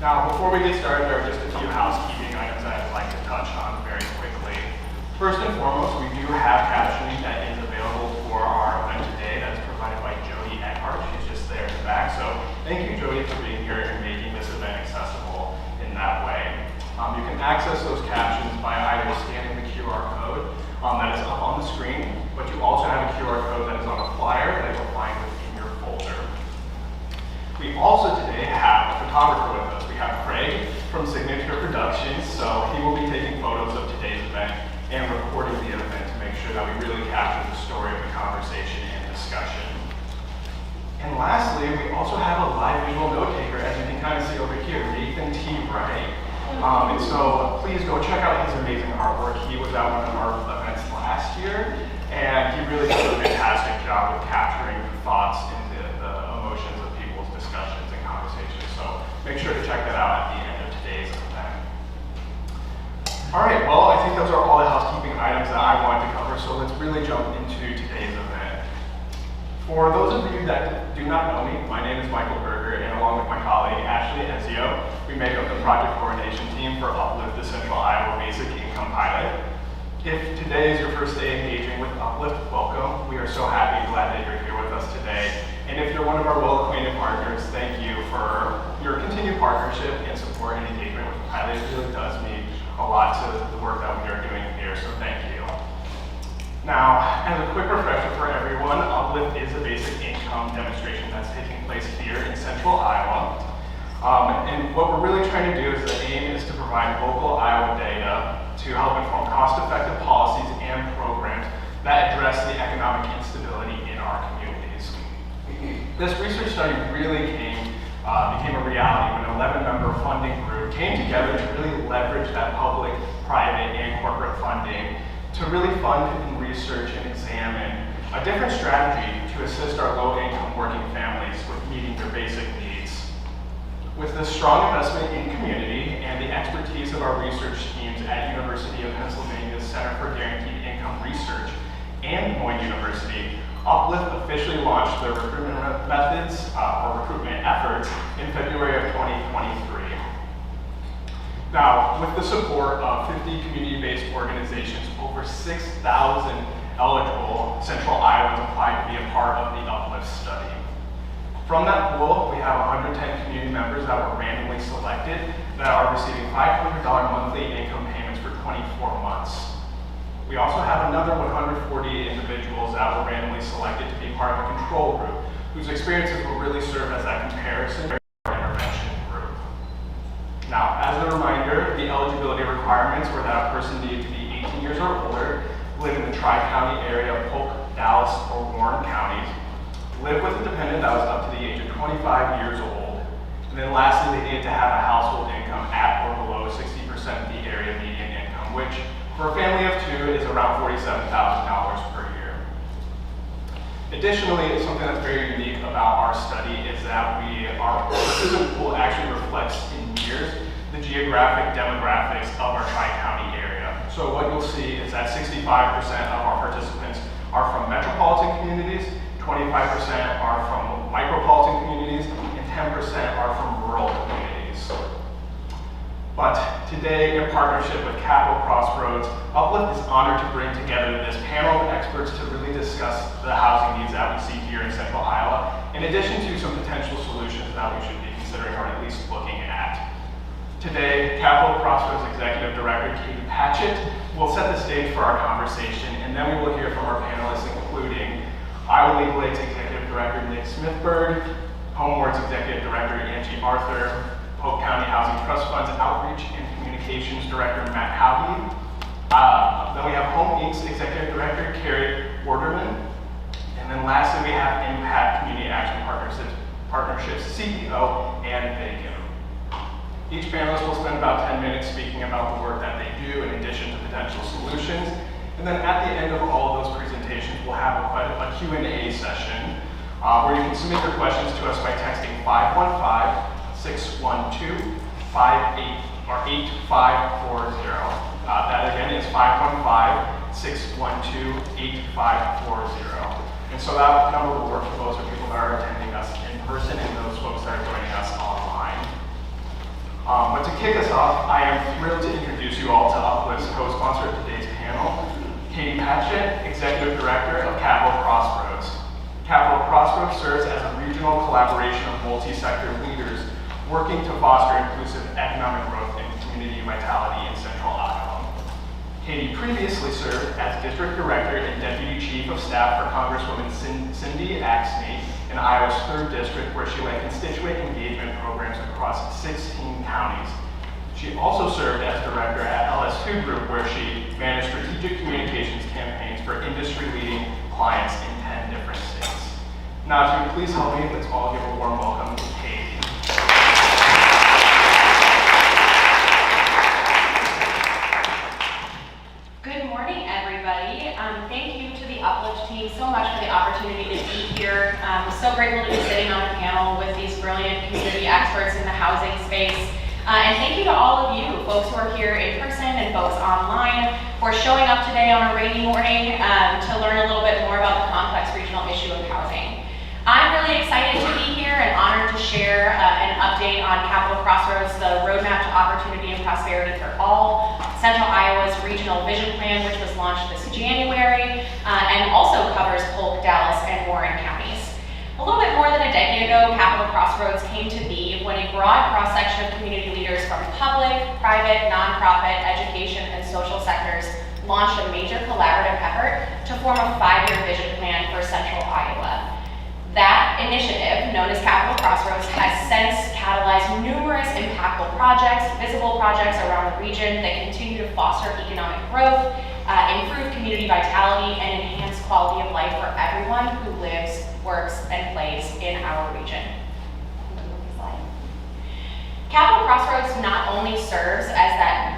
Now, before we get started, there are just a few housekeeping items that I'd like to touch on very quickly. First and foremost, we do have captioning that is available for our event today. That's provided by Jody Eckhart. She's just there in the back. So thank you, Jody, for being here and making this event accessible in that way. You can access those captions by either scanning the QR code that is up on the screen, but you also have a QR code that is on a flyer that you'll find within your folder. We also today have a photographer with us. We have Craig from Signature Productions, so he will be taking photos of today's event and recording the event to make sure that we really capture the story of the conversation and discussion. And lastly, we also have a live visual note taker, as you can kind of see over here, Nathan T. Wright. And so please go check out his amazing artwork. He was at one of our events last year, and he really did a fantastic job with capturing the thoughts and the emotions of people's discussions and conversations. So make sure to check that out at the end of today's event. All right, well, I think those are all the housekeeping items that I wanted to cover, so let's really jump into today's event. For those of you that do not know me, my name is Michael Berger, and along with my colleague Ashley Ezio, we make up the project coordination team for UpLift, the Central Iowa Basic Income Pilot. If today is your first day engaging with UpLift, welcome. We are so happy and glad that you're here with us today. And if you're one of our well-acquainted partners, thank you for your continued partnership and support and engagement with the pilot. It really does mean a lot to the work that we are doing here, so thank you. Now, as a quick refresher for everyone, UpLift is a basic income demonstration that's taking place here in Central Iowa. And what we're really trying to do is the aim is to provide local Iowa data to help inform cost-effective policies and programs that address the economic instability in our communities. This research study really became a reality when an 11-member funding group came together to really leverage that public, private, and corporate funding to really fund and research and examine a different strategy to assist our low-income working families with meeting their basic needs. With the strong investment in community and the expertise of our research teams at University of Pennsylvania's Center for Guaranteed Income Research and Moy University, UpLift officially launched their recruitment methods or recruitment efforts in February of 2023. Now, with the support of 50 community-based organizations, over 6,000 eligible Central Iowans applied to be a part of the UpLift study. From that pool, we have 110 community members that were randomly selected that are receiving $500 monthly income payments for 24 months. We also have another 140 individuals that were randomly selected to be part of a control group, whose experiences will really serve as that comparison intervention group. Now, as a reminder, the eligibility requirements were that a person needed to be 18 years or older, live in the Tri-County area of Polk, Dallas, or Warren counties, live with a dependent that was up to the age of 25 years old, and then lastly, they needed to have a household income at or below 60% of the area median income, which for a family of two is around $47,000 per year. Additionally, something that's very unique about our study is that our participant pool actually reflects in years the geographic demographics of our Tri-County area. So what you'll see is that 65% of our participants are from metropolitan communities, 25% are from micropolitan communities, and 10% are from rural communities. But today, in partnership with Capital Crossroads, UpLift is honored to bring together this panel of experts to really discuss the housing needs that we see here in Central Iowa, in addition to some potential solutions that we should be considering or at least looking at. Today, Capital Crossroads Executive Director Katie Patchett will set the stage for our conversation, and then we will hear from our panelists, including Iowa Legal Aid's Executive Director Nick Smithberg, HomeWord's Executive Director Angie Arthur, Polk County Housing Trust Fund's Outreach and Communications Director Matt Howey. Then we have Home Inc.'s Executive Director Carrie Borderman. And then lastly, we have Impact Community Action Partnerships CEO Ann Bacon. Each panelist will spend about 10 minutes speaking about the work that they do in addition to potential solutions. And then at the end of all of those presentations, we'll have a Q&A session where you can submit your questions to us by texting 515-612-8540. That again is 515-612-8540. And so that number will work for those of people that are attending us in person and those folks that are joining us online. kick us off, I am thrilled to introduce you all to UpLift's co-sponsor of today's panel, Katie Patchett, Executive Director of Capital Crossroads. Capital Crossroads serves as a regional collaboration of multi-sector leaders working to foster inclusive economic growth and community vitality in Central Iowa. Katie previously served as District Director and Deputy Chief of Staff for Congresswoman Cindy Axne in Iowa's 3rd District, where she led constituent engagement programs across 16 counties. She also served as Director at LS2 Group, where she managed strategic communications campaigns for industry-leading clients in 10 different states. Now, if you please help me, let's all give a warm welcome to Katie. Good morning, everybody. Thank you to the UpLift team so much for the opportunity to be here. I'm so grateful to be sitting on a panel with these brilliant community experts in the housing space. And thank you to all of you, folks who are here in person and folks online, for showing up today on a rainy morning to learn a little bit more about the complex regional issue of housing. I'm really excited to be here and honored to share an update on Capital Crossroads, the Roadmap to Opportunity and Prosperity for All, Central Iowa's Regional Vision Plan, which was launched this January, and also covers Polk, Dallas, and Warren counties. A little bit more than a decade ago, Capital Crossroads came to be when a broad cross-section of community leaders from public, private, nonprofit, education, and social sectors launched a major collaborative effort to form a 5-year vision plan for Central Iowa. That initiative, known as Capital Crossroads, has since catalyzed numerous impactful projects, visible projects around the region that continue to foster economic growth, improve community vitality, and enhance quality of life for everyone who lives, works, and plays in our region. Capital Crossroads not only serves as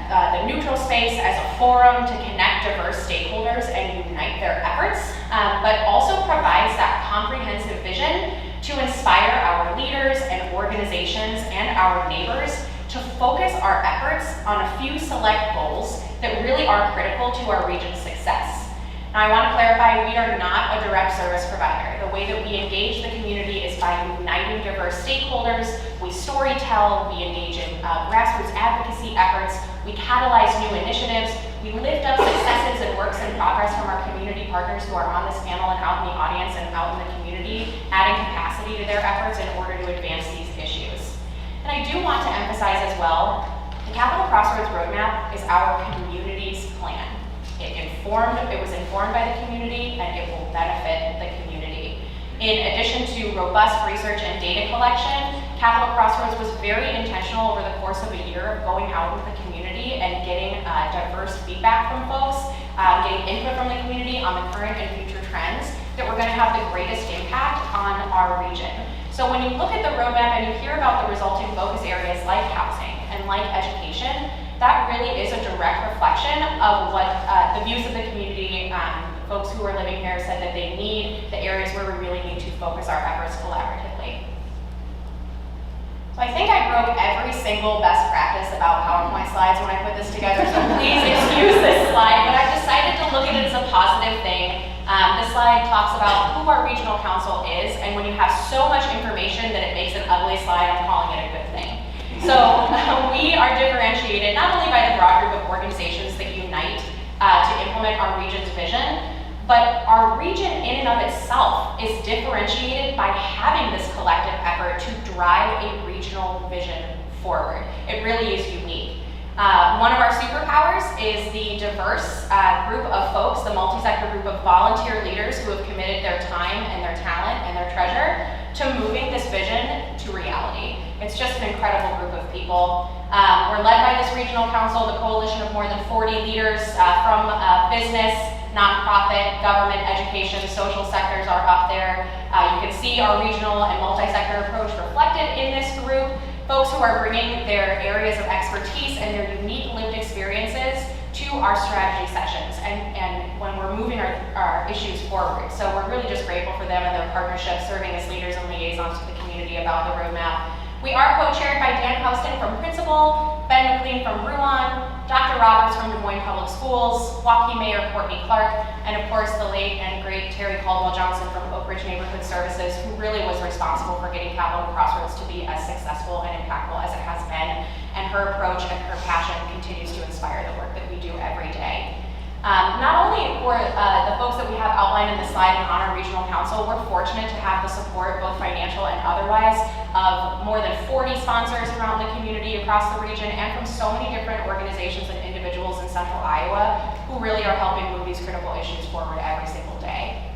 the neutral space, as a forum to connect diverse stakeholders and unite their efforts, but also provides that comprehensive vision to inspire our leaders and organizations and our neighbors to focus our efforts on a few select goals that really are critical to our region's success. Now, I want to clarify, we are not a direct service provider. The way that we engage the community is by uniting diverse stakeholders. We storytell, we engage in grassroots advocacy efforts, we catalyze new initiatives, we lift up successes and works in progress from our community partners who are on this panel and out in the audience and out in the community, adding capacity to their efforts in order to advance these issues. And I do want to emphasize as well, the Capital Crossroads Roadmap is our community's plan. It was informed by the community, and it will benefit the community. In addition to robust research and data collection, Capital Crossroads was very intentional over the course of a year of going out into the community and getting diverse feedback from folks, getting input from the community on the current and future trends that were going to have the greatest impact on our region. So when you look at the roadmap and you hear about the resulting focus areas like housing and like education, that really is a direct reflection of what the views of the community, folks who are living here said that they need, the areas where we really need to focus our efforts collaboratively. So I think I broke every single best practice about PowerPoint slides when I put this together, so please excuse this slide, but I've decided to look at it as a positive thing. This slide talks about who our regional council is, and when you have so much information that it makes an ugly slide, I'm calling it a good thing. So we are differentiated not only by the broad group of organizations that unite to implement our region's vision, but our region in and of itself is differentiated by having this collective effort to drive a regional vision forward. It really is unique. One of our superpowers is the diverse group of folks, the multi-sector group of volunteer leaders who have committed their time and their talent and their treasure to moving this vision to reality. It's just an incredible group of people. We're led by this regional council, the coalition of more than 40 leaders from business, nonprofit, government, education, social sectors are up there. You can see our regional and multi-sector approach reflected in this group. Folks who are bringing their areas of expertise and their unique lived experiences to our strategy sessions and when we're moving our issues forward. So we're really just grateful for them and their partnership serving as leaders and liaisons to the community about the roadmap. We are co-chaired by Dan Houston from Principal, Ben McLean from Ruan, Dr. Roberts from Des Moines Public Schools, Waukee Mayor Courtney Clark, and of course the late and great Terry Caldwell Johnson from Oak Ridge Neighborhood Services, who really was responsible for getting Capital Crossroads to be as successful and impactful as it has been. And her approach Council, we're fortunate to have the support, both financial and otherwise, of more than 40 sponsors around the community across the region and from so many different organizations and individuals in central Iowa who really are helping move these critical issues forward every single day.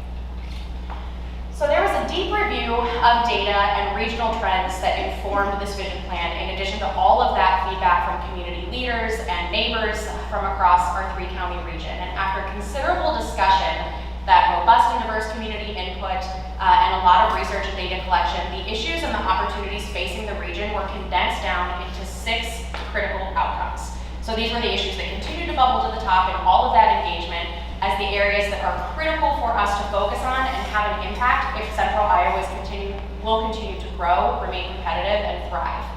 So there was a deep review of data and regional trends that informed this vision plan, in addition to all of that feedback from community leaders and neighbors from across our 3-county region. And after considerable discussion, that robust and diverse community input, and a lot of research and data collection, the issues and the opportunities facing the region were condensed down into 6 critical outcomes. So these were the issues that continue to bubble to the top in all of that engagement as the areas that are critical for us to focus on and have an impact if Central Iowa will continue to grow, remain competitive, and thrive.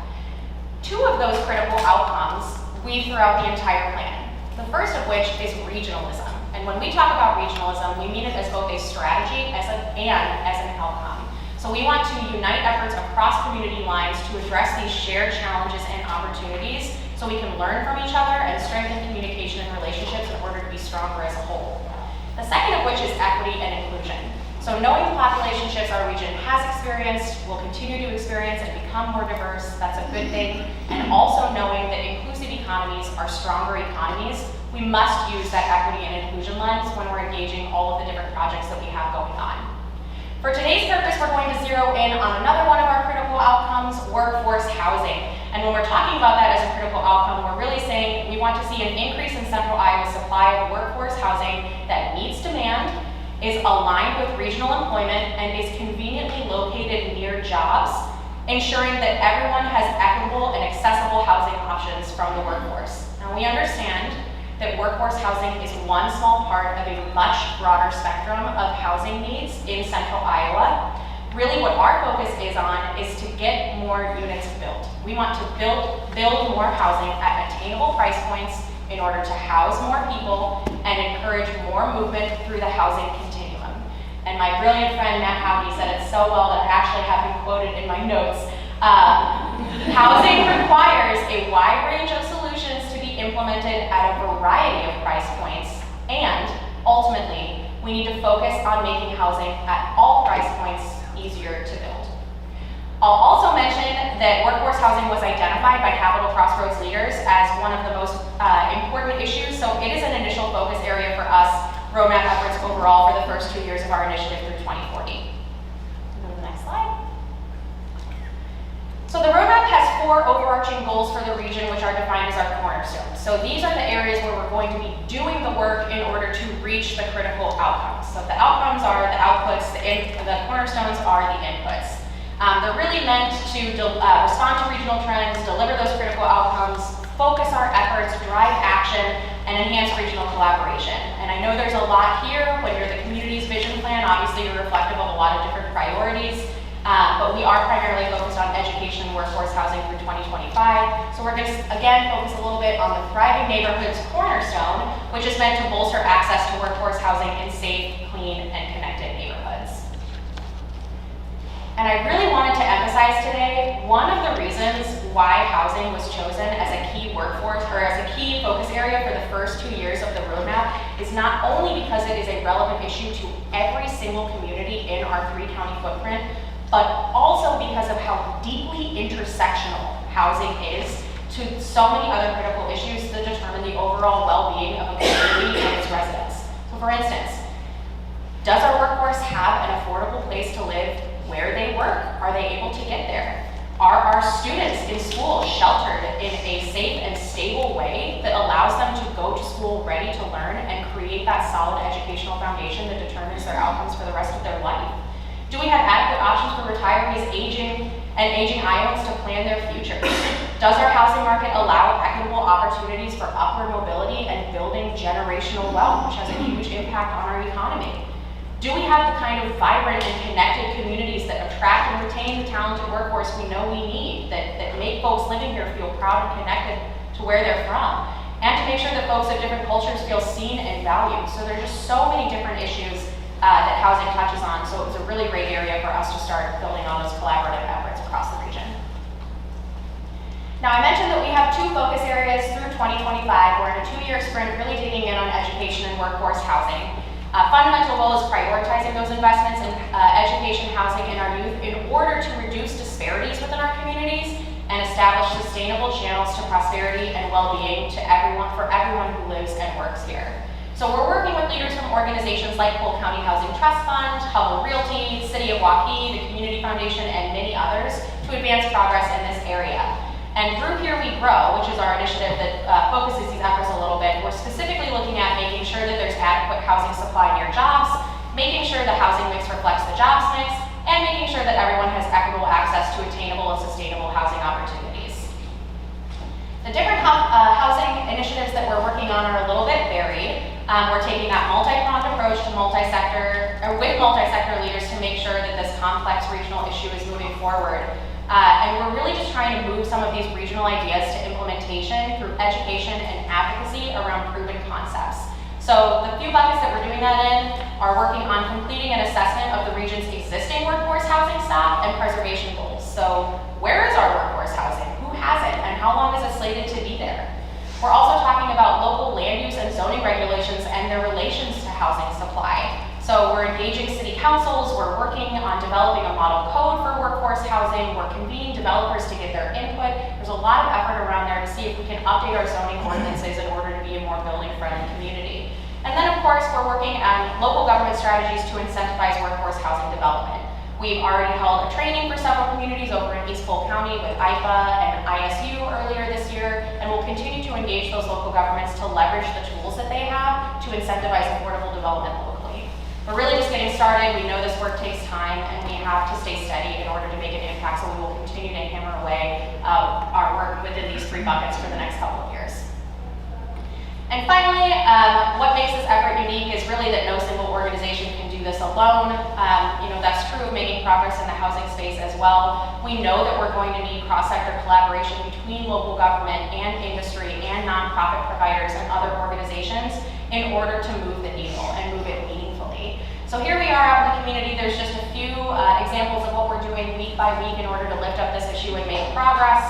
2 of those critical outcomes weave throughout the entire plan. The first of which is regionalism. And when we talk about regionalism, we mean it as both a strategy and as an outcome. So we want to unite efforts across community lines to address these shared challenges and opportunities so we can learn from each other and strengthen communication and relationships in order to be stronger as a whole. The second of which is equity and inclusion. So knowing the population shifts our region has experienced, will continue to experience, and become more diverse, that's a good thing. And also knowing that inclusive economies are stronger economies, we must use that equity and inclusion lens when we're engaging all of the different projects that we have going on. For today's purpose, we're going to zero in on another one of our critical outcomes, workforce housing. And when we're talking about that as a critical outcome, we're really saying we want to see an increase in Central Iowa's supply of workforce housing that meets demand, is aligned with regional employment, and is conveniently located near jobs, ensuring that everyone has equitable and accessible housing options from the workforce. Now, we understand that workforce housing is one small part of a much broader spectrum of housing needs in Central Iowa. Really what our focus is on is to get more units built. We want to build more housing at attainable price points in order to house more people and encourage more movement through the housing continuum. And my brilliant friend Matt Howdy said it so well that I actually have him quoted in my notes. Housing requires a wide range of solutions to be implemented at a variety of price points, and ultimately, we need to focus on making housing at all price points easier to build. I'll also mention that workforce housing was identified by Capital Crossroads leaders as one of the most important issues, so it is an initial focus area for us, roadmap efforts overall for the first 2 years of our initiative through 2040. Go to the next slide. So the roadmap has 4 overarching goals for the region, which are defined as our cornerstones. So these are the areas where we're going to be doing the work in order to reach the critical outcomes. So the outcomes are the outputs, the cornerstones are the inputs. They're really meant to respond to regional trends, deliver those critical outcomes, focus our efforts, drive action, and enhance regional collaboration. And I know there's a lot here. When you're the community's vision plan, obviously you're reflective of a lot of different priorities. But we are primarily focused on education and workforce housing through 2025. So we're going to, again, focus a little bit on the Thriving Neighborhoods cornerstone, which is meant to bolster access to workforce housing in safe, clean, and connected neighborhoods. And I really wanted to emphasize today, one of the reasons why housing was chosen as a key workforce, or as a key focus area for the first 2 years of the roadmap, is not only because it is a relevant issue to every single community in our 3-county footprint, but also because of how deeply intersectional housing is to so many other critical issues that determine the overall well-being of a community and its residents. So for instance, does our workforce have an affordable place to live where they work? Are they able to get there? Are our students in school sheltered in a safe and stable way that allows them to go to school ready to learn and create that solid educational foundation that determines their outcomes for the rest of their life? Do we have adequate options for retirees aging Iowans to plan their future? Does our housing market allow equitable opportunities for upward mobility and building generational wealth, which has a huge impact on our economy? Do we have the kind of vibrant and connected communities that attract and retain the talented workforce we know we need, that make folks living here feel proud and connected to where they're from, and to make sure that folks of different cultures feel seen and valued? So there's just so many different issues that housing touches on, so it was a really great area for us to start building on those collaborative efforts across the region. Now, I mentioned that we have 2 focus areas through 2025. We're in a 2-year sprint really digging in on education and workforce housing. Fundamental goal is prioritizing those investments in education, housing, and our youth in order to reduce disparities within our communities and establish sustainable channels to prosperity and well-being for everyone who lives and works here. So we're working with leaders from organizations like Cole County Housing Trust Fund, Hubble Realty, City of Waukee, the Community Foundation, and many others to advance progress in this area. And through Here We Grow, which is our initiative that focuses these efforts a little bit, we're specifically looking at making sure that there's adequate housing supply near jobs, making sure the housing mix reflects the jobs mix, and making sure that everyone has equitable access to attainable and sustainable housing opportunities. The different housing initiatives that we're working on are a little bit varied. We're taking that multi-pronged approach to with multi-sector leaders to make sure that this complex regional issue is moving forward. And we're really just trying to move some of these regional ideas to implementation through education and advocacy around proven concepts. So the few buckets that we're doing that in are working on completing an assessment of the region's existing workforce housing stock and preservation goals. So where is our workforce housing? Who has it? And how long is it slated to be there? We're also talking about local land use and zoning regulations and their relations to housing supply. So we're engaging city councils, we're working on developing a model code for workforce housing, we're convening developers to give their input. There's a lot of effort around there to see if we can update our zoning ordinances in order to be a more building-friendly community. And then of course, we're working on local government strategies to incentivize workforce housing development. We've already held a training for several communities over in East Cole County with IFA and ISU earlier this year, and we'll continue to engage those local governments to leverage the tools that they have to incentivize affordable development locally. We're really just getting started. We know this work takes time, and we have to stay steady in order to make an impact, so we will continue to hammer away our work within these three buckets for the next couple of years. And finally, what makes this effort unique is really that no single organization can do this alone. That's true of making progress in the housing space as well. We know that we're going to need cross-sector collaboration between local government and industry and nonprofit providers and other organizations in order to move the needle and move it meaningfully. So here we are out in the community. There's just a few examples of what we're doing week by week in order to lift up this issue and make progress.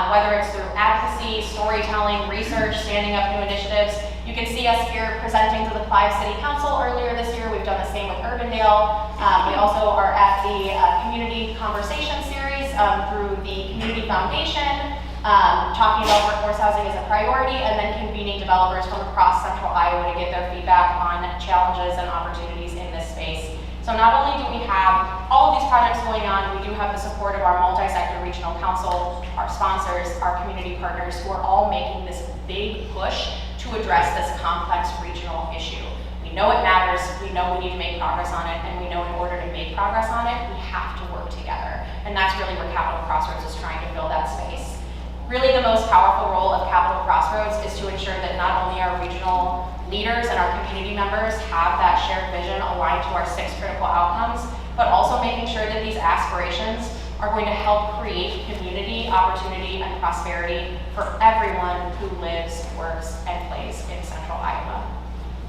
Whether it's through advocacy, storytelling, research, standing up new initiatives. You can see us here presenting to the Clive City Council earlier this year. We've done the same with Urbandale. We also are at the Community Conversation Series through the Community Foundation, talking about workforce housing as a priority, and then convening developers from across Central Iowa to get their feedback on challenges and opportunities in this space. So not only do we have all of these projects going on, we do have the support of our multi-sector regional council, our sponsors, our community partners, who are all making this big push to address this complex regional issue. We know it matters, we know we need to make progress on it, and we know in order to make progress on it, we have to work together. And that's really where Capital Crossroads is trying to fill that space. Really the most powerful role of Capital Crossroads is to ensure that not only our regional leaders and our community members have that shared vision aligned to our 6 critical outcomes, but also making sure that these aspirations are going to help create community, opportunity, and prosperity for everyone who lives, works, and plays in Central Iowa.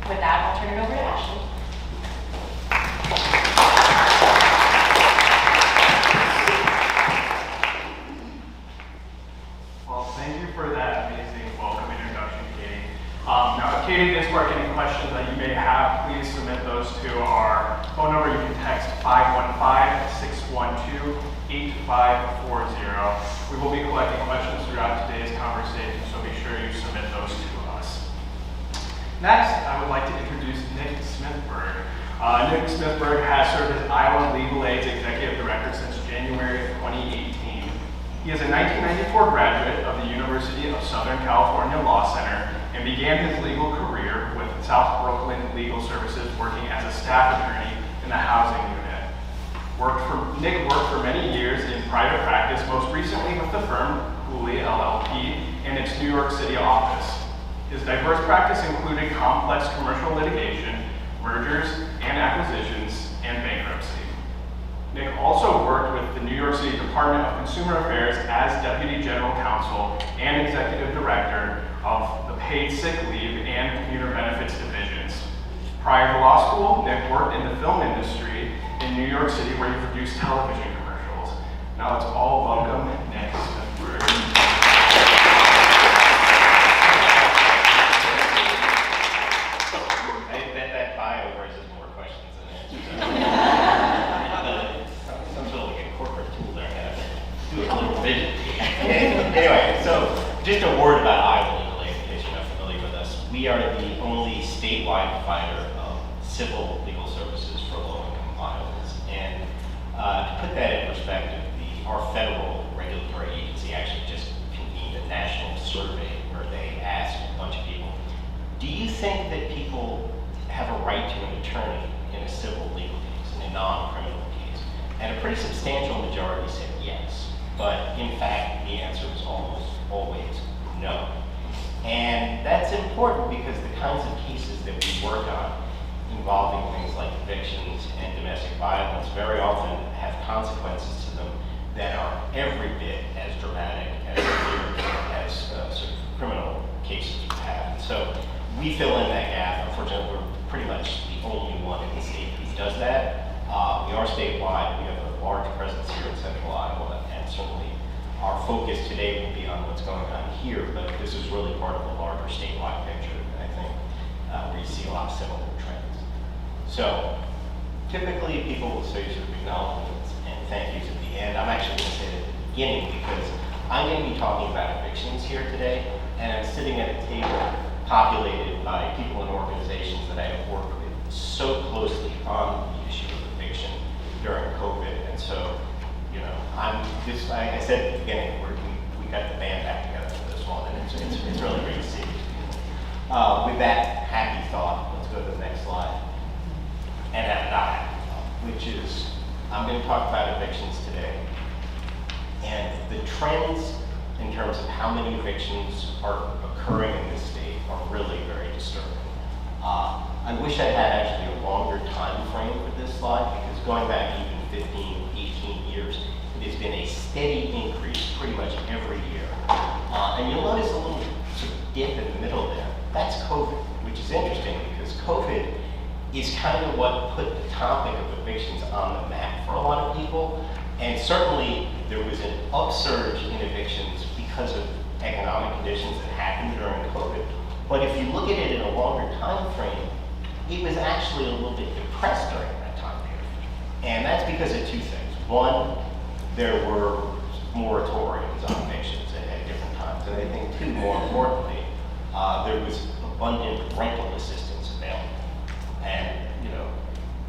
With that, I'll turn it over to Ashley. Well, thank you for that amazing welcome introduction, Katie. Now, if Katie did spark any questions that you may have, please submit those to our phone number. You can text 515-612-8540. We will be collecting questions throughout today's conversation, so be sure you submit those to us. Next, I would like to introduce Nick Smithberg. Nick Smithberg has served as Iowa Legal Aid's Executive Director since January of 2018. He is a 1994 graduate of the University of Southern California Law Center and began his legal career with South Brooklyn Legal Services, working as a staff attorney in the housing unit. Nick worked for many years in private practice, most recently with the firm Cooley LLP and its New York City office. His diverse practice included complex commercial litigation, mergers and acquisitions, and bankruptcy. Nick also worked with the New York City Department of Consumer Affairs as Deputy General Counsel and Executive Director of the Paid Sick Leave and Commuter Benefits Divisions. Prior to law school, Nick worked in the film industry in New York City, where he produced television commercials. Now let's all welcome Nick Smithberg. That bio where Just a word about Iowa Legal Aid, in case you're not familiar with us. We are the only statewide provider of civil legal services for low-income Iowans. And to put that in perspective, our federal regulatory agency actually just convened a national survey where they asked a bunch of people, do you think that people have a right to an attorney in a civil legal case, in a non-criminal case? And a pretty substantial majority said yes. But in fact, the answer is almost always no. And that's important because the kinds of cases that we work on involving things like evictions and domestic violence very often have consequences to them that are every bit as dramatic as sort of criminal cases would have. And so we fill in that gap. Unfortunately, we're pretty much the only one in the state who does that. We are statewide. We have a large presence here in Central Iowa, and certainly our focus today will be on what's going on here, but this is really part of a larger statewide picture, I think, where you see a lot of similar trends. So typically people will say sort of acknowledgements and thank yous at the end. I'm actually going to say it at the beginning because I'm going to be talking about evictions here today, and I'm sitting at a table populated by people and organizations that I have worked with so closely on the issue of eviction during COVID. And so, you know, like I said at the beginning, we got the band back together for this one, and it's really great to see you. With that happy thought, let's go to the next slide. And that not happy thought, which is, I'm going to talk about evictions today. And the trends in terms of how many evictions are occurring in this state are really very disturbing. I wish I had actually a longer time frame for this slide, because going back even 15, 18 years, it has been a steady increase pretty much every year. And you'll notice a little sort of dip in the middle there. That's COVID, which is interesting because COVID is kind of what put the topic of evictions on the map for a lot of people. And certainly there was an upsurge in evictions because of economic conditions that happened during COVID. But if you look at it in a longer time frame, it was actually a little bit depressed during that time period. And that's because of two things. One, there were moratoriums on evictions at different times. And I think two, more importantly, there was abundant rental assistance available. And, you know,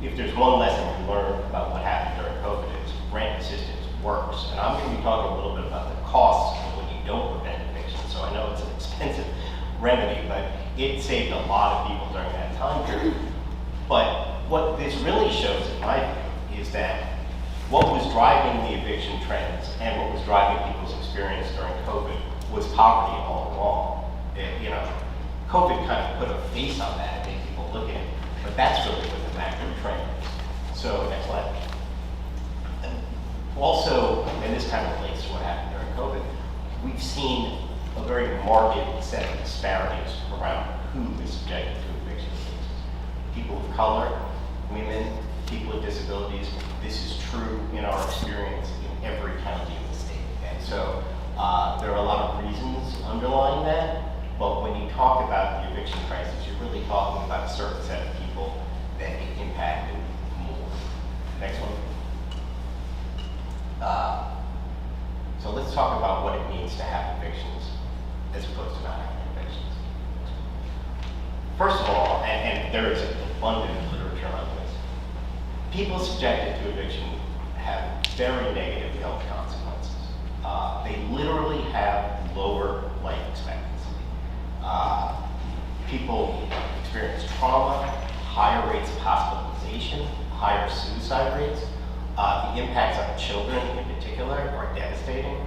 if there's one lesson we learned about what happened during COVID, it's rent assistance works. And I'm going to be talking a little bit about the costs of when you don't prevent eviction. So I know it's an expensive remedy, but it saved a lot of people during that time period. But what this really shows, in my view, is that what was driving the eviction trends and what was driving people's experience during COVID was poverty all along. You know, COVID kind of put a face on that and made people look at it, but that's really what the macro trend is. So next slide. And also, and this kind of relates to what happened during COVID, we've seen a very marked set of disparities around who is subjected to eviction cases. People of color, women, people with disabilities. This is true in our experience in every county in the state. And so there are a lot of reasons underlying that, but when you talk about the eviction crisis, you're really talking about a certain set of people that get impacted more. Next one. So let's talk about what it means to have evictions as opposed to not having evictions. First of all, and there is abundant literature on this, people subjected to eviction have very negative health consequences. They literally have lower life expectancy. People experience trauma, higher rates of hospitalization, higher suicide rates. The impacts on children in particular are devastating.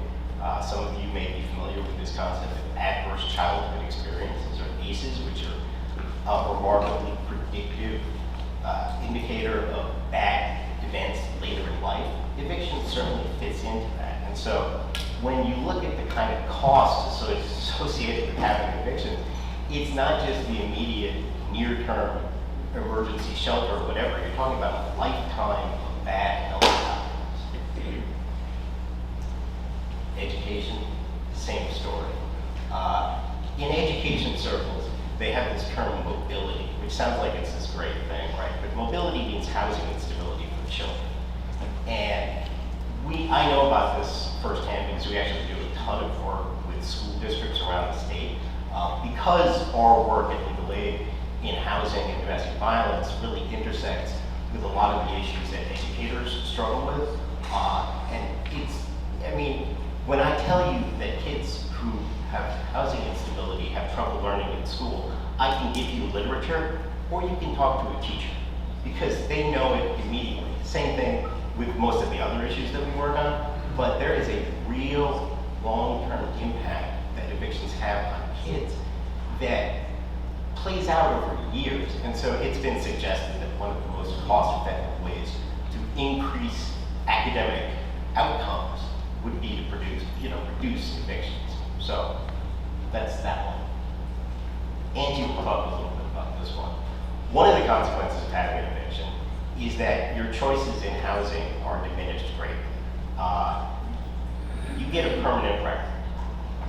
Some of you may be familiar with this concept of adverse childhood experiences, or ACEs, which are a remarkably predictive indicator of bad events later in life. Eviction certainly fits into that. And so when you look at the kind of costs associated with having evictions, it's not just the immediate near-term emergency shelter or whatever. You're talking about a lifetime of bad health outcomes. Education, same story. In education circles, they have this term mobility, which sounds like it's this great thing, right? But mobility means housing and stability for children. And I know about this firsthand because we actually do a ton of work with school districts around because our work at Legal Aid in housing and domestic violence really intersects with a lot of the issues that educators struggle with. I mean, when I tell you that kids who have housing instability have trouble learning in school, I can give you literature, or you can talk to a teacher, because they know it immediately. Same thing with most of the other issues that we work on, but there is a real long-term impact that evictions have on kids that plays out over years. And so it's been suggested that one of the most cost-effective ways to increase academic outcomes would be to reduce evictions. So that's that one. And you talked a little bit about this one. One of the consequences of having an eviction is that your choices in housing are diminished greatly. You get a permanent record.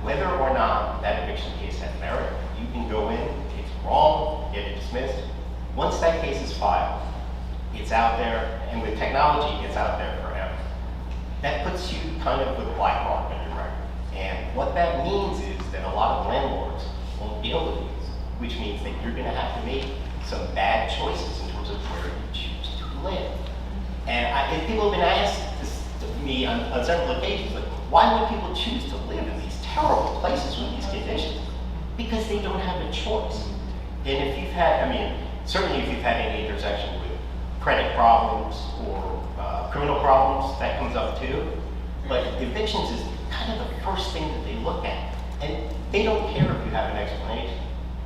Whether or not that eviction case has merit, you can go in, it's wrong, get it dismissed. Once that case is filed, it's out there, and with technology, it's out there forever. That puts you kind of with a black mark on your record. And what that means is that a lot of landlords won't deal with these, which means that you're gonna have to make some bad choices in terms of where you choose to live. And people have been asked this to me on several occasions, like, why would people choose to live in these terrible places with these conditions? Because they don't have a choice. And if you've had, certainly if you've had any intersection with credit problems or criminal problems, that comes up too. But evictions is kind of the first thing that they look at. And they don't care if you have an explanation.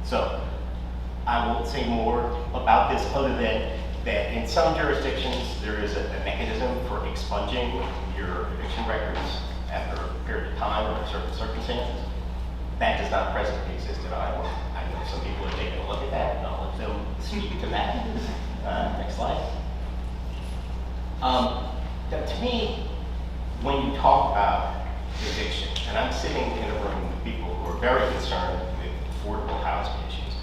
So I won't say more about this other than that in some jurisdictions, there is a mechanism for expunging your eviction records after a period of time or in certain circumstances. That does not presently exist in Iowa. I know some people are taking a look at that, and I'll let them speak to that. Next slide. To me, when you talk about eviction, and I'm sitting in a room with people who are very concerned with affordable housing issues,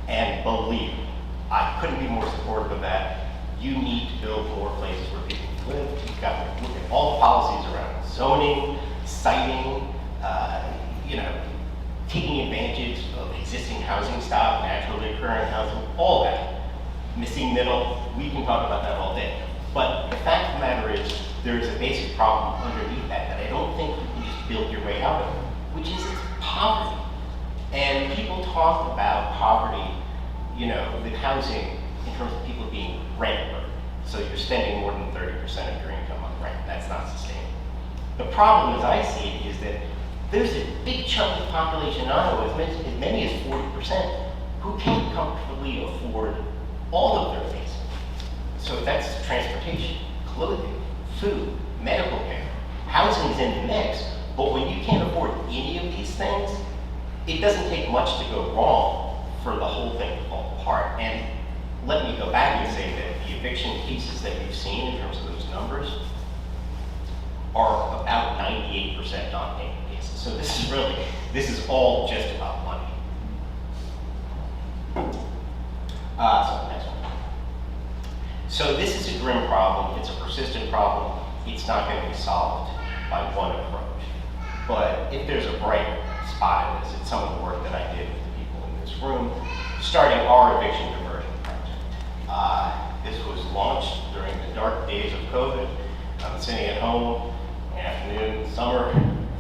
and believe me, I couldn't be more supportive of that. You need to build more places where people can live. You've got to look at all the policies around zoning, siting, taking advantage of existing housing stock, naturally occurring housing, all that. Missing middle, we can talk about that all day. But the fact of the matter is, there is a basic problem underneath that I don't think you can just build your way out of, which is poverty. And people talk about poverty, with housing in terms of people being rent burdened. So you're spending more than 30% of your income on rent. That's not sustainable. The problem, as I see it, is that there's a big chunk of the population in Iowa, as many as 40%, who can't comfortably afford all of their things. So that's transportation, clothing, food, medical care. Housing is in the mix, but when you can't afford any of these things, it doesn't take much to go wrong for the whole thing to fall apart. And let me go back and say that the eviction cases that we've seen in terms of those numbers are about 98% non-payment cases. So this is all just about money. So next one. So this is a grim problem. It's a persistent problem. It's not going to be solved by one approach. But if there's a bright spot in this, it's some of the work that I did with the people in this room, starting our eviction conversion project. This was launched during the dark days of COVID. I'm sitting at home, afternoon, summer,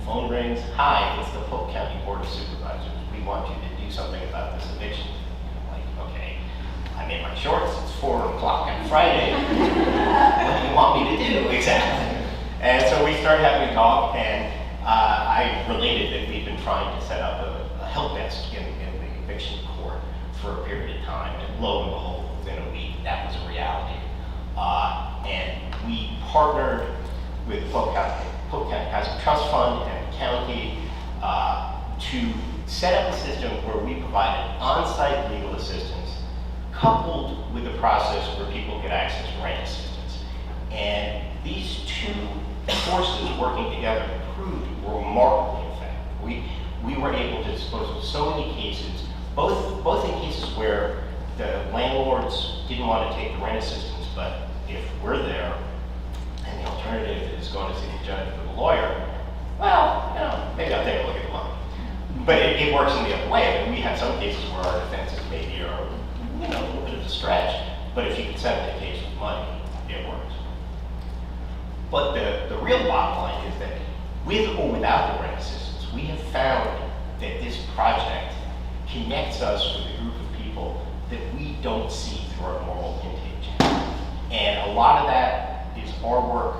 phone rings. Hi, it's the Polk County Board of Supervisors. We want you to do something about this eviction. I'm like, okay, I'm in my shorts, it's 4 o'clock on Friday. What do you want me to do exactly? And so we started having a talk, and I related that we've been trying to set up a help desk in the eviction court for a period of time, and lo and behold, within a week, that was a reality. And we partnered with Polk County Housing Trust Fund and the county to set up a system where we provided on-site legal assistance coupled with a process where people could access rent assistance. And these two forces working together proved remarkably effective. We were able to dispose of so many cases, both in cases where the landlords didn't want to take the rent assistance, but if we're there and the alternative is going to see the judge with a lawyer, well, maybe I'll take a look at the money. But it works in the other way. I mean, we have some cases where our defenses maybe are, you know, a little bit of a stretch, but if you can settle the case with money, it works. But the real bottom line is that with or without the grant assistance, we have found that this project connects us with a group of people that we don't see through our normal intake. And a lot of that is our work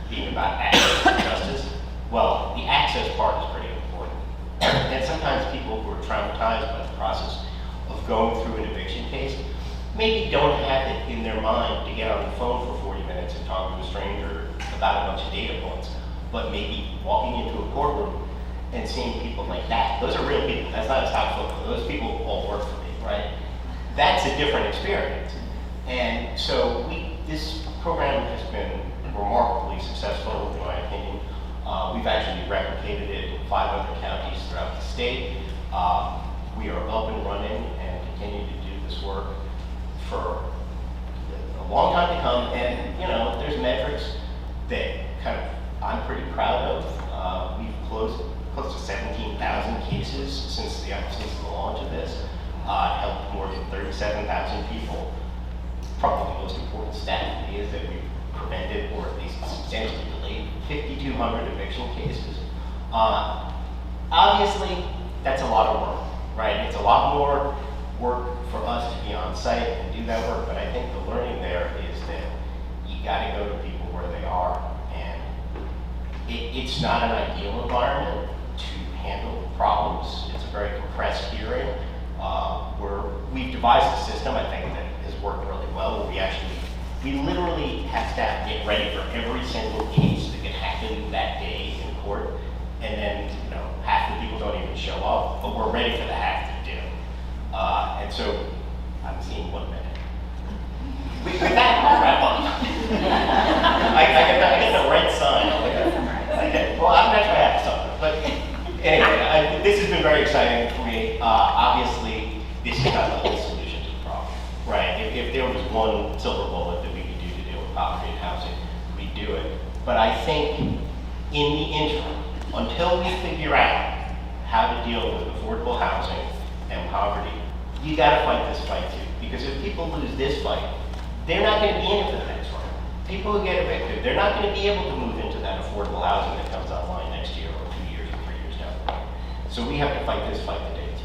being about access to justice. Well, the access part is pretty important. And sometimes people who are traumatized by the process of going through an eviction case maybe don't have it in their mind to get on the phone for 40 minutes and talk to a stranger about a bunch of data points, but maybe walking into a courtroom and seeing people like that. Those are real people. That's not a stock photo. Those people all work for me, right? That's a different experience. And so this program has been remarkably successful, in my opinion. We've actually replicated it in 5 other counties throughout the state. We are up and running and continue to do this work for a long time to come. And, you know, there's metrics that I'm pretty proud of. We've closed close to 17,000 cases since the launch of this. Helped more than 37,000 people. Probably the most important stat is that we've prevented or at least substantially delayed 5,200 eviction cases. Obviously, that's a lot of work, right? It's a lot more work for us to be on site and do that work, but I think the learning there is that you gotta go to people where they are, and it's not an ideal environment to handle problems. It's a very compressed hearing. We've devised a system, I think, that has worked really well, where we literally have staff get ready for every single case that could happen that day in court, and then, you know, half the people don't even show up, but we're ready for the half that do. And so, I'm seeing 1 minute. With that, I'll wrap up. I get the right sign. Okay. Well, I'm not sure I have something, but anyway, this has been very exciting for me. Obviously, this is not the whole solution to the problem, right? If there was one silver bullet that we could do to deal with poverty and housing, we'd do it. But I think in the interim, until we figure out how to deal with affordable housing and poverty, you gotta fight this fight too. Because if people lose this fight, they're not gonna be in it for the next one. People who get evicted, they're not gonna be able to move into that affordable housing that comes online next year or 2 years or 3 years down the road. So we have to fight this fight today too.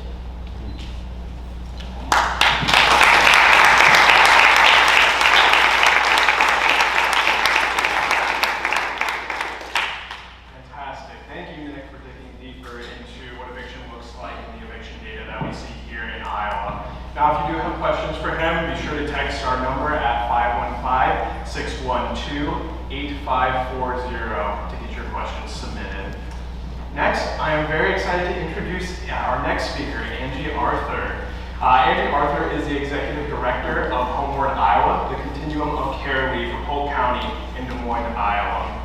Fantastic. Thank you, Nick, for digging deeper into what eviction looks like and the eviction data that we see here in Iowa. Now, if you do have questions for him, be sure to text our number at 515-612-8540 to get your questions submitted. Next, I am very excited to introduce our next speaker, Angie Arthur. Angie Arthur is the Executive Director of Homeward Iowa, the Continuum of Care Lead for Polk County in Des Moines, Iowa.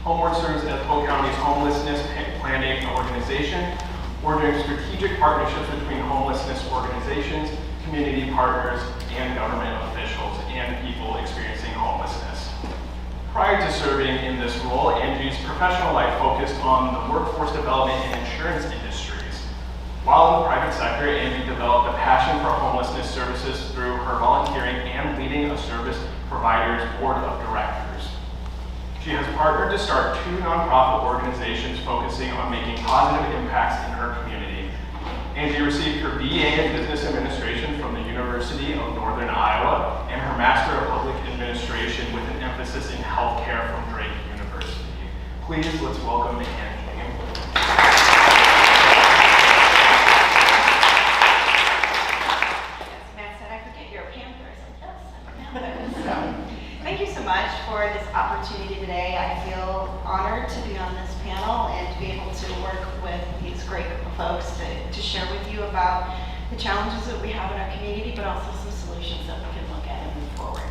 Homeward serves as Polk County's homelessness planning organization, ordering strategic partnerships between homelessness organizations, community partners, and government officials, and people experiencing homelessness. Prior to serving in this role, Angie's professional life focused on the workforce development and insurance industries. While in the private sector, Angie developed a passion for homelessness services through her volunteering and leading a service provider's board of directors. She has partnered to start 2 nonprofit organizations focusing on making positive impacts in her community. Angie received her BA in Business Administration from the University of Northern Iowa and her Master of Public Administration with an emphasis in healthcare from Drake University. Please, let's welcome Angie. Matt said I could get your Panthers. Yes, I'm a Panther. Thank you so much for this opportunity today. I feel honored to be on this panel and to be able to work with these great group of folks to share with you about the challenges that we have in our community, but also some solutions that we can look at and move forward.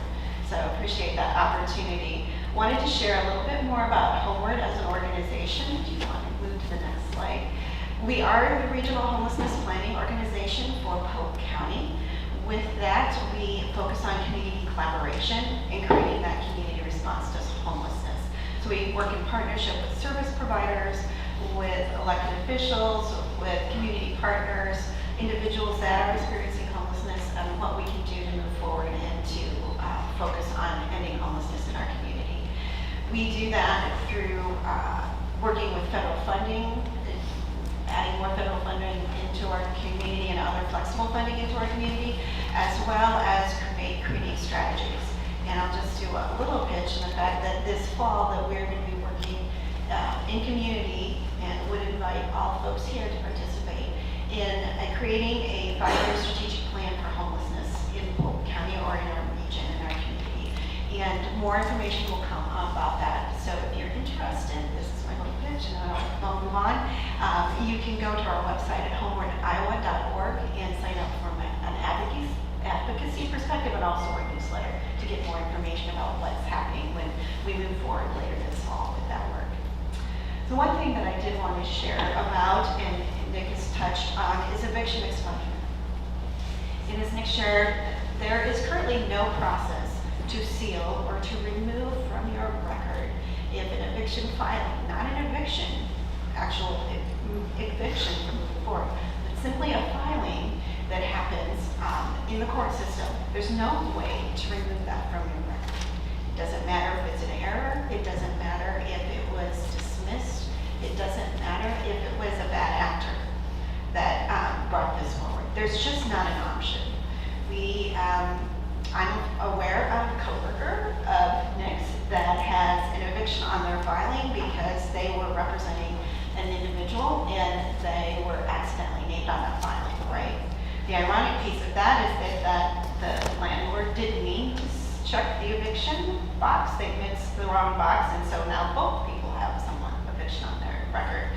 So appreciate that opportunity. Wanted to share a little bit more about Homeward as an organization. Do you want to move to the next slide? We are the regional homelessness planning organization for Polk County. With that, we focus on community collaboration and creating that community response to homelessness. So we work in partnership with service providers, with elected officials, with community partners, individuals that are experiencing homelessness, and what we can do to move forward and to focus on ending homelessness in our community. We do that through working with federal funding, adding more federal funding into our community and other flexible funding into our community, as well as creating strategies. And I'll just do a little pitch in the fact that this fall that we're going to be working in community and would invite all folks here to participate in creating a 5-year strategic plan for homelessness in Polk County or in our region, in our community. And more information will come about that. So if you're interested, this is my little pitch and I'll move on. You can go to our website at homewardiowa.org and sign up for an advocacy perspective and also our newsletter to get more information about what's happening when we move forward later this fall with that work. So one thing that I did want to share about, and Nick has touched on, is eviction expungement. And as Nick shared, there is currently no process to seal or to remove from your record if an eviction filing, not an eviction, actual eviction from moving forward, but simply a filing that happens in the court system. There's no way to remove that from your record. It doesn't matter if it's an error. It doesn't matter if it was dismissed. It doesn't matter if it was a bad actor that brought this forward. There's just not an option. I'm aware of a coworker of Nick's that has an eviction on their filing because they were representing an individual and they were accidentally named on that filing, right? The ironic piece of that is that the landlord didn't mean to check the eviction box. They mixed the wrong box, and so now both people have someone eviction on their record.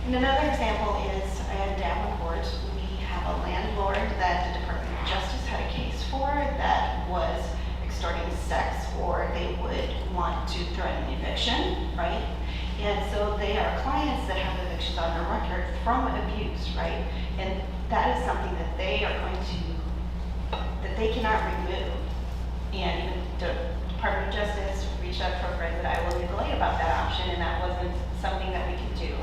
And another example is in Davenport, we have a landlord that the Department of Justice had a case for that was extorting sex, or they would want to threaten eviction, right? And so they are clients that have evictions on their record from abuse, right? And that is something that they are going to, that they cannot remove. And even the Department of Justice reached out to our friends at Iowa Legal Aid about that option, and that wasn't something that we could do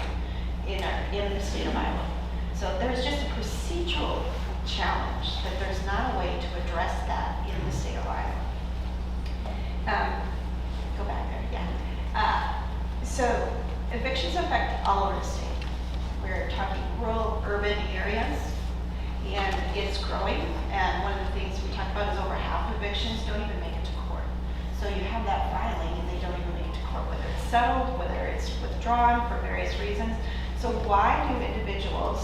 in the state of Iowa. So there's just a procedural challenge that there's not a way to address that in the state of Iowa. Go back there, yeah. So evictions affect all over the state. We're talking rural, urban areas, and it's growing. And one of the things we talked about is over half of evictions don't even make it to court. So you have that filing and they don't even make it to court, whether it's settled, whether it's withdrawn for various reasons. So why do individuals,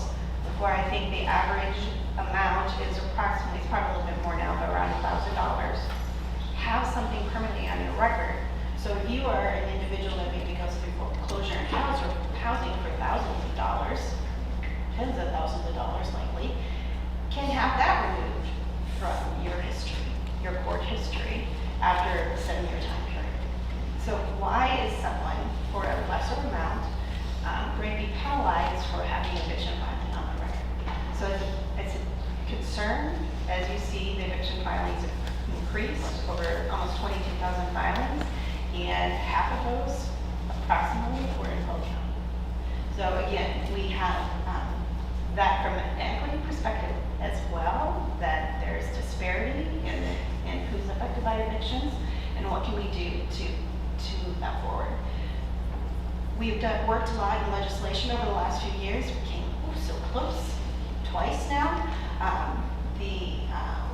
where I think the average amount is approximately, it's probably a little bit more now, but around $1,000, have something permanently on your record? So if you are an individual that maybe goes through foreclosure and housing for thousands of dollars, tens of thousands of dollars likely, can have that removed from your history, your court history, after a 7-year time period. So why is someone, for a lesser amount, going to be penalized for having eviction filing on the record? So it's a concern. As you see, the eviction filings have increased over almost 22,000 filings, and half of those, approximately, were in Polk County. So again, we have that from an equity perspective as well, that there's disparity in who's affected by evictions, and what can we do to move that forward. We've worked a lot in legislation over the last few years. We came so close, twice now.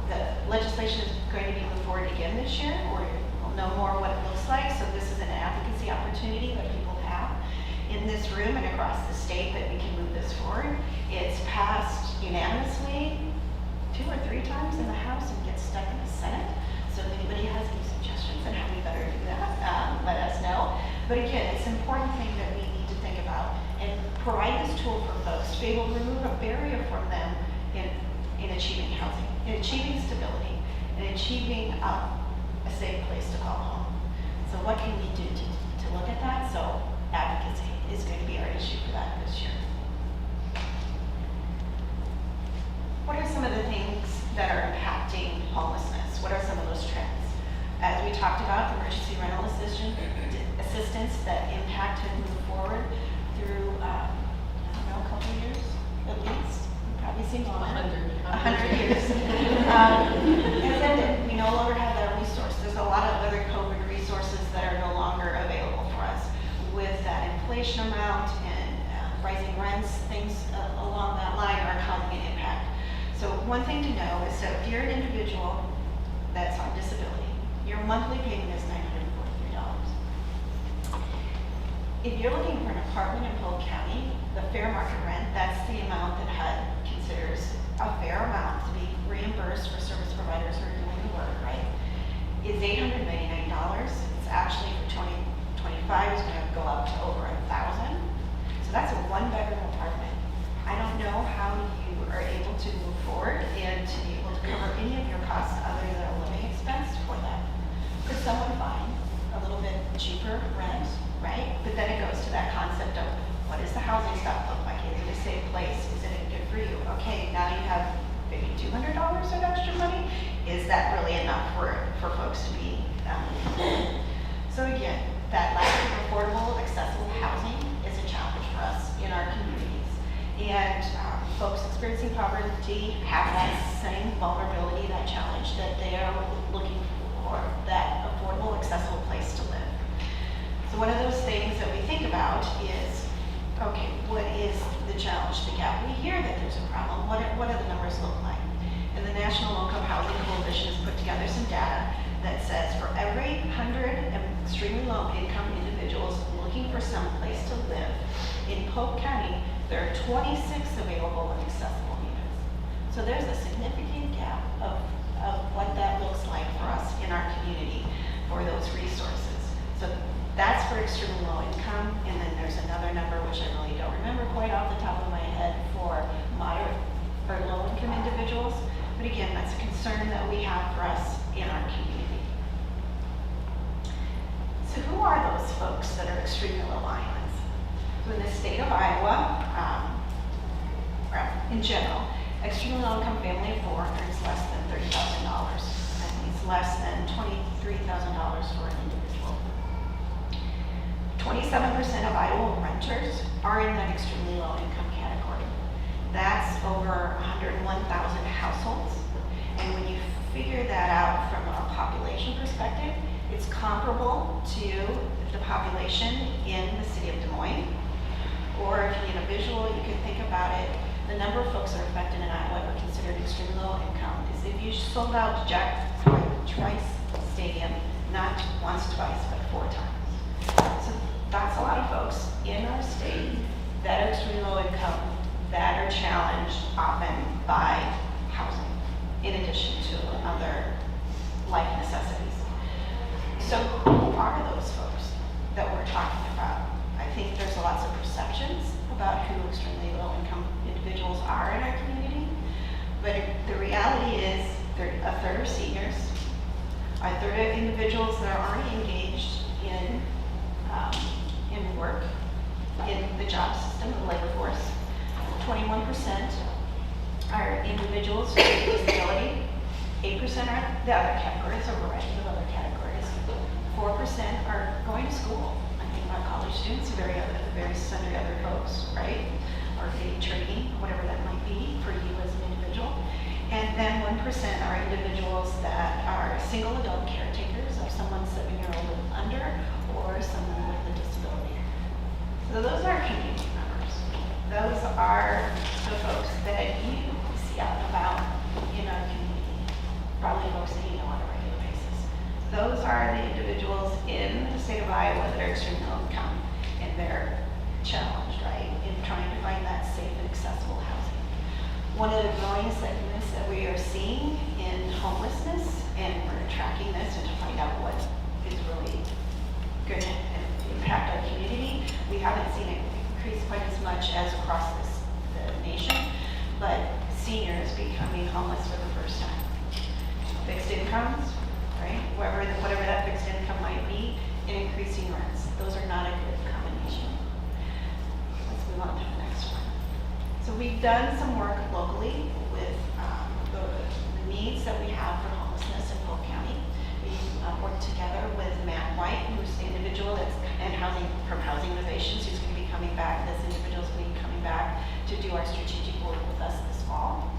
The legislation is going to be moved forward again this year. We'll know more what it looks like. So this is an advocacy opportunity that people have in this room and across the state that we can move this forward. It's passed unanimously 2 or 3 times in the House and gets stuck in the Senate. So if anybody has any suggestions on how we better do that, let us know. But again, it's an important thing that we need to think about and provide this tool for folks to be able to remove a barrier from them in achieving housing, in achieving stability, and achieving a safe place to call home. So what can we do to look at that? So advocacy is going to be our issue for that this year. What are some of the things that are impacting homelessness? What are some of those trends? As we talked about, the emergency rental assistance that impact had moved forward through, I don't know, a couple of years, seems 100. 100 years. Has ended. We no longer have that resource. There's a lot of other COVID resources that are no longer available for us. With that inflation amount and rising rents, things along that line are causing an impact. So one thing to know is that if you're an individual that's on disability, your monthly payment is $943. If you're looking for an apartment in Polk County, the fair market rent, that's the amount that HUD considers a fair amount to be reimbursed for service providers who are doing the work, right? Is $899. It's actually for 2025 is going to go up to over $1,000. So that's a one-bedroom apartment. I don't know how you are able to move forward and to be able to cover any of your costs other than a living expense for that. Could someone find a little bit cheaper rent, right? But then it goes to that concept of what does the housing stock look like? Is it a safe place? Is it good for you? Okay, now you have maybe $200 of extra money. Is that really enough for folks to be? So again, that lack of affordable, accessible housing is a challenge for us in our communities. And folks experiencing poverty have that same vulnerability, that challenge that they are looking for, that affordable, accessible place to live. So one of those things that we think about is, okay, what is the challenge, the gap? We hear that there's a problem. What do the numbers look like? And the National Low-Income Housing Coalition has put together some data that says for every 100 extremely low-income individuals looking for some place to live in Polk County, there are 26 available and accessible units. So there's a significant gap of what that looks like for us in our community for those resources. So that's for extremely low income, and then there's another number which I really don't remember quite off the top of my head for moderate or low income individuals. But again, that's a concern that we have for us in our community. So who are those folks that are extremely low islands? So in the state of Iowa, or in general, extremely low income family of 4 earns less than $30,000. That means less than $23,000 for an individual. 27% of Iowa renters are in that extremely low income category. That's over 101,000 households. And when you figure that out from a population perspective, it's comparable to the population in the city of Des Moines. Or if you need a visual, you can think about it. The number of folks that are affected in Iowa are considered extremely low income. Is if you sold out Jack Trice Stadium, not once, twice, but 4 times. So that's a lot of folks in our state that are extremely low income, that are challenged often by housing, in addition to other life necessities. So who are those folks that we're talking about? I think there's lots of perceptions about who extremely low income individuals are in our community, but the reality is a third are seniors, a third are individuals that are already engaged in work, in the job system, the labor force. 21% are individuals with disability, 8% are the other categories, a variety of other categories. 4% are going to school. I think about college students, very sundry other folks, right? Or maybe training, whatever that might be for you as an individual. And then 1% are individuals that are single adult caretakers of someone 7-year-old and under, or someone with a disability. So those are community members. Those are the folks that you see out and about in our community. Probably folks that you know on a regular basis. Those are the individuals in the state of Iowa that are extremely low income, and they're challenged, right, in trying to find that safe and accessible housing. One of the growing segments that we are seeing in homelessness, and we're tracking this and to find out what is really going to impact our community. We haven't seen it increase quite as much as across the nation, but seniors becoming homeless for the first time. Fixed incomes, right? Whatever that fixed income might be, and increasing rents. Those are not a good combination. Let's move on to the next one. So we've done some work locally with the needs that we have for homelessness in Polk County. We've worked together with Matt White, who's the individual that's in housing from Housing Innovations, who's going to be coming back. This individual is going to be coming back to do our strategic work with us this fall.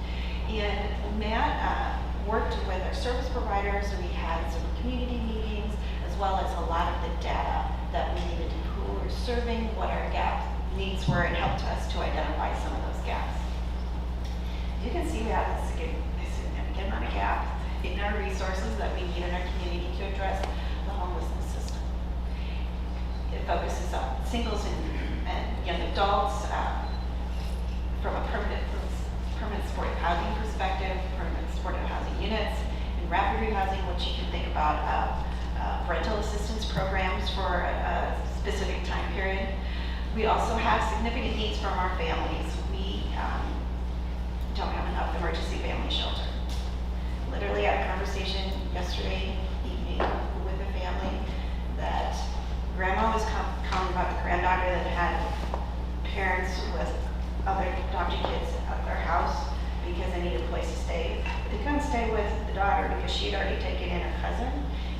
And Matt worked with our service providers. We had some community meetings, as well as a lot of the data that we needed, who we're serving, what our gap needs were, and helped us to identify some of those gaps. You can see we have a significant amount of gaps in our resources that we need in our community to address the homelessness system. It focuses on singles and young adults from a permanent supportive housing perspective, permanent supportive housing units, and rapid rehousing, which you can think about rental assistance programs for a specific time period. We also have significant needs from our families. We don't have enough emergency family shelter. Literally, I had a conversation yesterday evening with a family that grandma was calling about the granddaughter that had parents with other adopted kids at their house because they needed a place to stay. But they couldn't stay with the daughter because she had already taken in her cousin,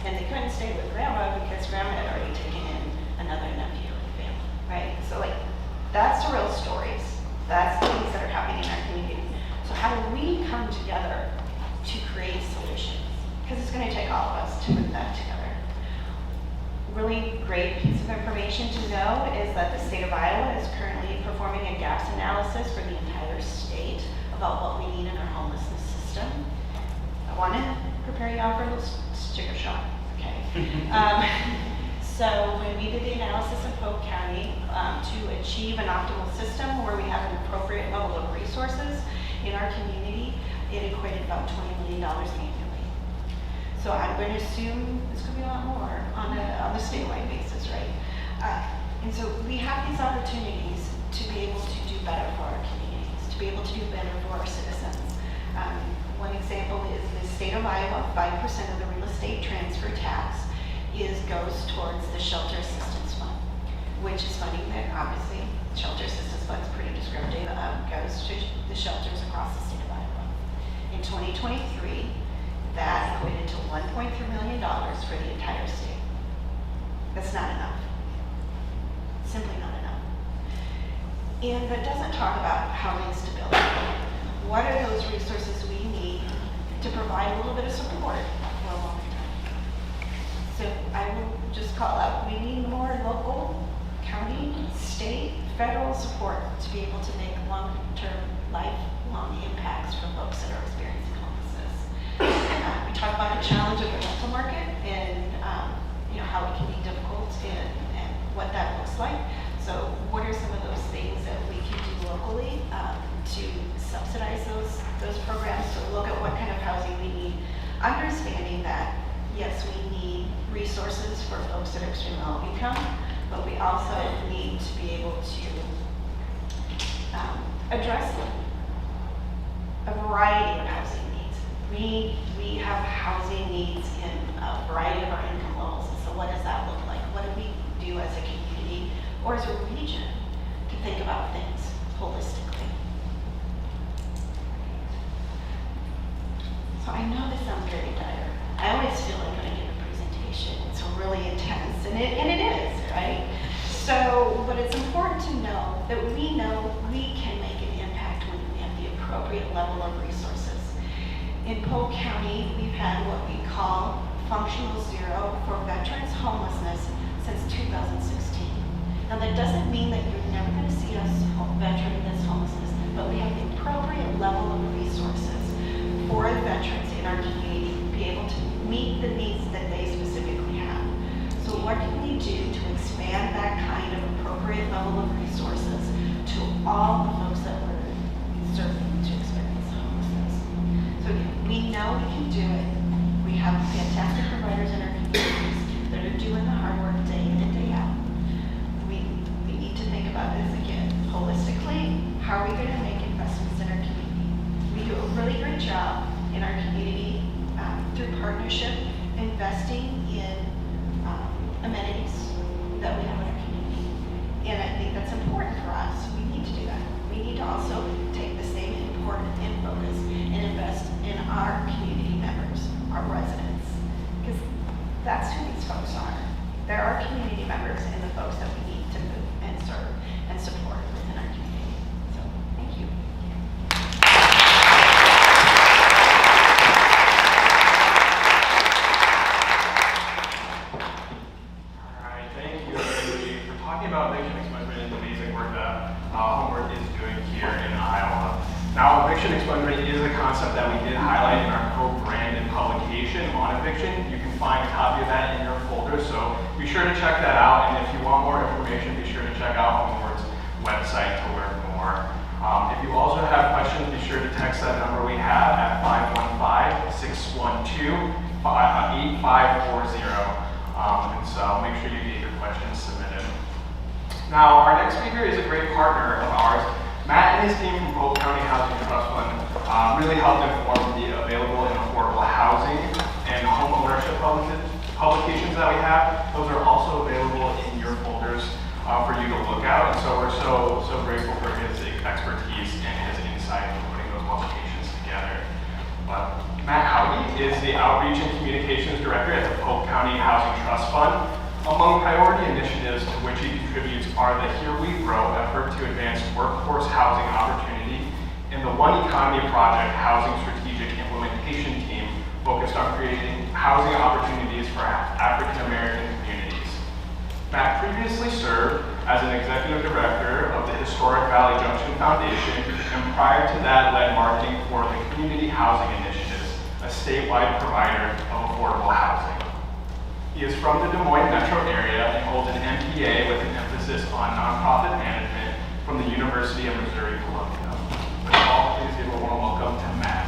and they couldn't stay with grandma because grandma had already taken in another nephew in the family, right? So like, that's the real stories. That's the things that are happening in our community. So how do we come together to create solutions? Because it's going to take all of us to put that together. Really great piece of information to know is that the state of Iowa is currently performing a gaps analysis for the entire state about what we need in our homelessness system. I want to prepare you all for a little sticker shock, okay? So when we did the analysis in Polk County to achieve an optimal system where we have an appropriate level of resources in our community, it equated about $20 million annually. So I'm going to assume this could be a lot more on a statewide basis, right? And so we have these opportunities to be able to do better for our communities, to be able to do better for our citizens. One example is the state of Iowa, 5% of the real estate transfer tax goes towards the Shelter Assistance Fund, which is funding that obviously, Shelter Assistance Fund is pretty descriptive, goes to the shelters across the state of Iowa. In 2023, that equated to $1.3 million for the entire state. That's not enough. Simply not enough. And that doesn't talk about housing stability. What are those resources we need to provide a little bit of support for a long term? So I will just call out, we need more local, county, state, federal support to be able to make long-term, lifelong impacts for folks that are experiencing homelessness. We talk about the challenge of the rental market and how it can be difficult and what that looks like. So what are some of those things that we can do locally to subsidize those programs, to look at what kind of housing we need, understanding that yes, we need resources for folks that are extremely low income, but we also need to be able to address a variety of housing needs. We have housing needs in a variety of our income levels. And so what does that look like? What do we do as a community or as a region to think about things holistically? So I know this sounds very dire. I always feel like when I give a presentation, it's really intense, and it is, right? So, but it's important to know that we can make an impact when we have the appropriate level of resources. In Polk County, we've had what we call functional zero for veterans homelessness since 2016. Now that doesn't mean that you're never going to see us veteran this homelessness, but we have the appropriate level of resources for veterans in our community to be able to meet the needs that they specifically have. So what can we do to expand that kind of appropriate level of resources to all the folks that we're serving to experience homelessness? So again, we know we can do it. We have fantastic providers in our communities that are doing the hard work day in and day out. We need to think about this again holistically. How are we going to make investments in our community? We do a really great job in our community through partnership, investing in amenities that we have in our community. And I think that's important for us. We need to do that. We need to also take the same importance and focus and invest in our community members, our residents, because that's who these folks are. They're our community members and the folks that we need to move and serve and support within our community. eviction expunge rate is a concept that we did highlight in our co-branded publication on eviction. You can find a copy of that in your folder, so be sure to check that out. And if you want more information, be sure to check out Homeward's website to learn more. If you also have questions, be sure to text that number we have at 515-612-8540. And so make sure you get your questions submitted. Now, our next speaker is a great partner of ours. Matt and his team from Polk County Housing Trust Fund really helped inform the available and affordable housing and home ownership publications that we have. Those are also available in your folders for you to look at. And so we're so grateful for his expertise and his insight in putting those publications together. But Matt Howdy is the Outreach and Communications Director at the Polk County Housing Trust Fund. Among priority initiatives to which he contributes are the Here We Grow effort to advance workforce housing opportunity and the One Economy Project Housing Strategic Implementation Team focused on creating housing opportunities for African American communities. Matt previously served as an executive director of the Historic Valley Junction Foundation, and prior to that led marketing for the Community Housing Initiatives, a statewide provider of affordable housing. He is from the Des Moines metro area and holds an MPA with an emphasis on nonprofit management from the University of Missouri-Columbia. With all, please give a warm welcome to Matt.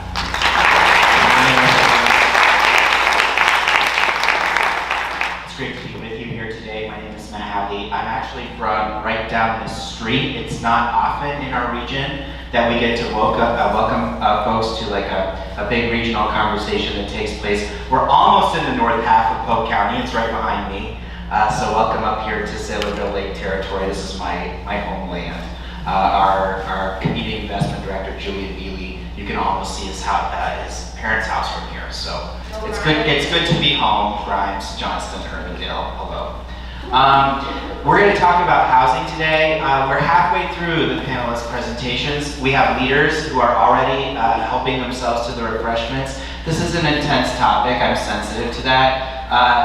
It's great to be with you here today. My name is Matt Howdy. I'm actually from right down the street. It's not often in our region that we get to welcome folks to like a big regional conversation that takes place. We're almost in the north half of Polk County. It's right behind me. So welcome up here to Saylorville Lake Territory. This is my homeland. Our community investment director, Julian Bealey, you can almost see his parents' house from here. So it's good to be home. Grimes, Johnston, Urbandale, hello. We're going to talk about housing today. We're halfway through the panelist presentations. We have leaders who are already helping themselves to the refreshments. This is an intense topic. I'm sensitive to that.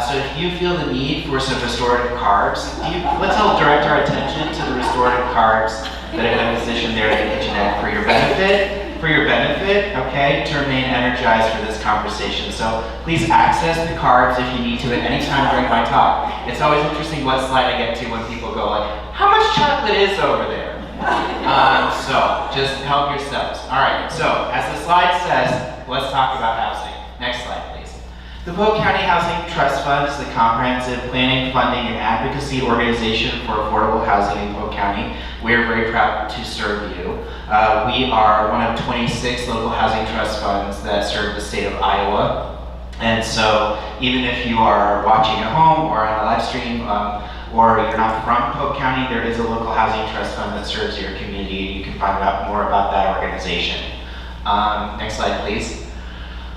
So if you feel the need for some restorative carbs, let's all direct our attention to the restorative carbs that are going to position there in the kitchenette for your benefit. Okay, to remain energized for this conversation. So please access the cards if you need to at any time during my talk. It's always interesting what slide I get to when people go like, how much chocolate is over there? So just help yourselves. All right, so as the slide says, let's talk about housing. Next slide, please. The Polk County Housing Trust Fund is the comprehensive planning, funding, and advocacy organization for affordable housing in Polk County. We're very proud to serve you. We are one of 26 local housing trust funds that serve the state of Iowa. And so even if you are watching at home or on a live stream, or you're not from Polk County, there is a local housing trust fund that serves your community, and you can find out more about that organization. Next slide, please.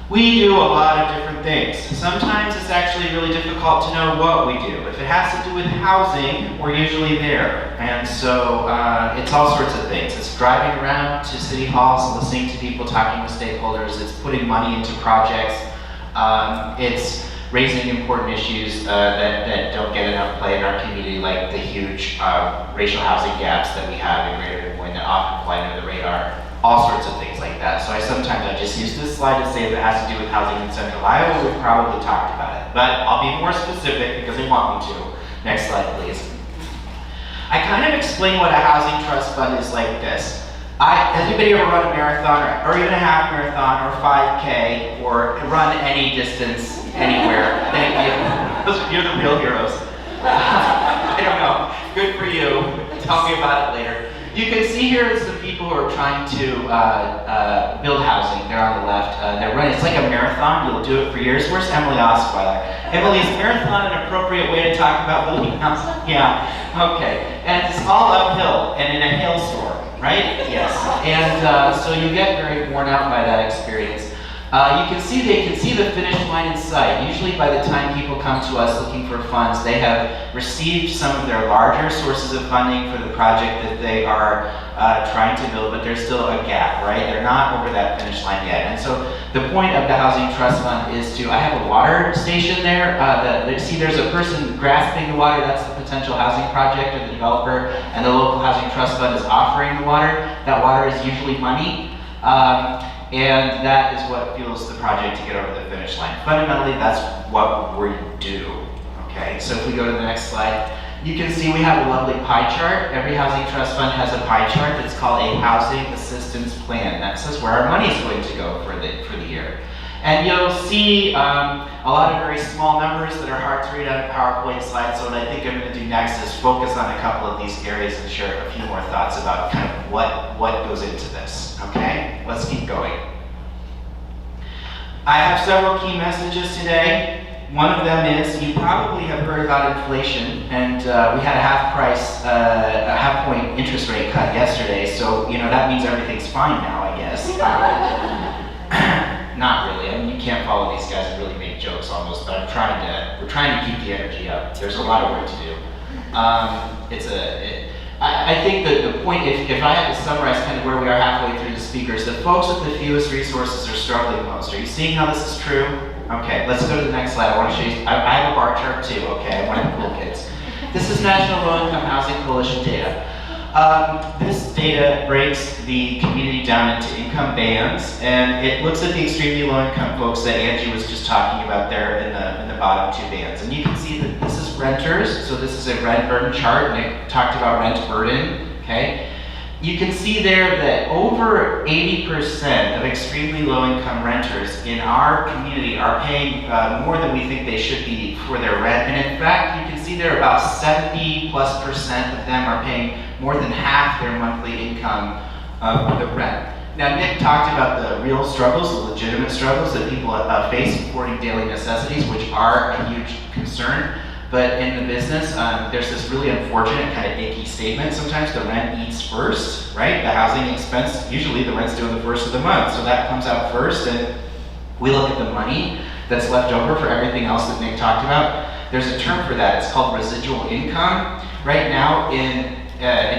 We do a lot of different things. Sometimes it's actually really difficult to know what we do. If it has to do with housing, we're usually there. And so it's all sorts of things. It's driving around to city halls, listening to people, talking to stakeholders. It's putting money into projects. It's raising important issues that don't get enough play in our community, like the huge racial housing gaps that we have in Greater Des Moines that often fly under the radar. All sorts of things like that. So I just use this slide to say if it has to do with housing in Central Iowa, we've probably talked about it. But I'll be more specific because they want me to. Next slide, please. I kind of explain what a housing trust fund is like this. Has anybody ever run a marathon or even a half marathon or 5K or run any distance anywhere? Thank you. You're the real heroes. I don't know. Good for you. Tell me about it later. You can see here some people who are trying to build housing. They're on the left. They're running. It's like a marathon. You'll do it for years. Where's Emily Osweiler? Emily, is marathon an appropriate way to talk about building housing? Yeah. Okay. And it's all uphill and in a hailstorm, right? Yes. And so you get very worn out by that experience. They can see the finish line in sight. Usually by the time people come to us looking for funds, they have received some of their larger sources of funding for the project that they are trying to build, but there's still a gap, right? They're not over that finish line yet. And so the point of the Housing Trust Fund is I have a water station there. See, there's a person grasping the water. That's the potential housing project of the developer, and the local Housing Trust Fund is offering the water. That water is usually money. And that is what fuels the project to get over the finish line. Fundamentally, that's what we do, okay? So if we go to the next slide, you can see we have a lovely pie chart. Every housing trust fund has a pie chart that's called a housing assistance plan. That says where our money is going to go for the year. And you'll see a lot of very small numbers that are hard to read on a PowerPoint slide, so what I think I'm going to do next is focus on a couple of these areas and share a few more thoughts about kind of what goes into this, okay? Let's keep going. I have several key messages today. One of them is, you probably have heard about inflation, and we had a half point interest rate cut yesterday, so that means everything's fine now, I guess. Not really. I mean, you can't follow these guys and really make jokes almost, but we're trying to keep the energy up. There's a lot of work to do. I think that the point, if I had to summarize kind of where we are halfway through the speakers, the folks with the fewest resources are struggling most. Are you seeing how this is true? Okay, let's go to the next slide. I want to show you, I have a bar chart too, okay? One of the cool kids. This is National Low Income Housing Coalition data. This data breaks the community down into income bands, and it looks at the extremely low income folks that Angie was just talking about there in the bottom two bands. And you can see that this is renters, so this is a rent burden chart, and it talked about rent burden, okay? You can see there that over 80% of extremely low income renters in our community are paying more than we think they should be for their rent. And in fact, you can see there about 70+% of them are paying more than half their monthly income for the rent. Now, Nick talked about the real struggles, the legitimate struggles that people face supporting daily necessities, which are a huge concern. But in the business, there's this really unfortunate kind of icky statement. Sometimes the rent eats first, right? The housing expense, usually the rent's due on the first of the month. So that comes out first, and we look at the money that's left over for everything else that Nick talked about. There's a term for that. It's called residual income. Right now, in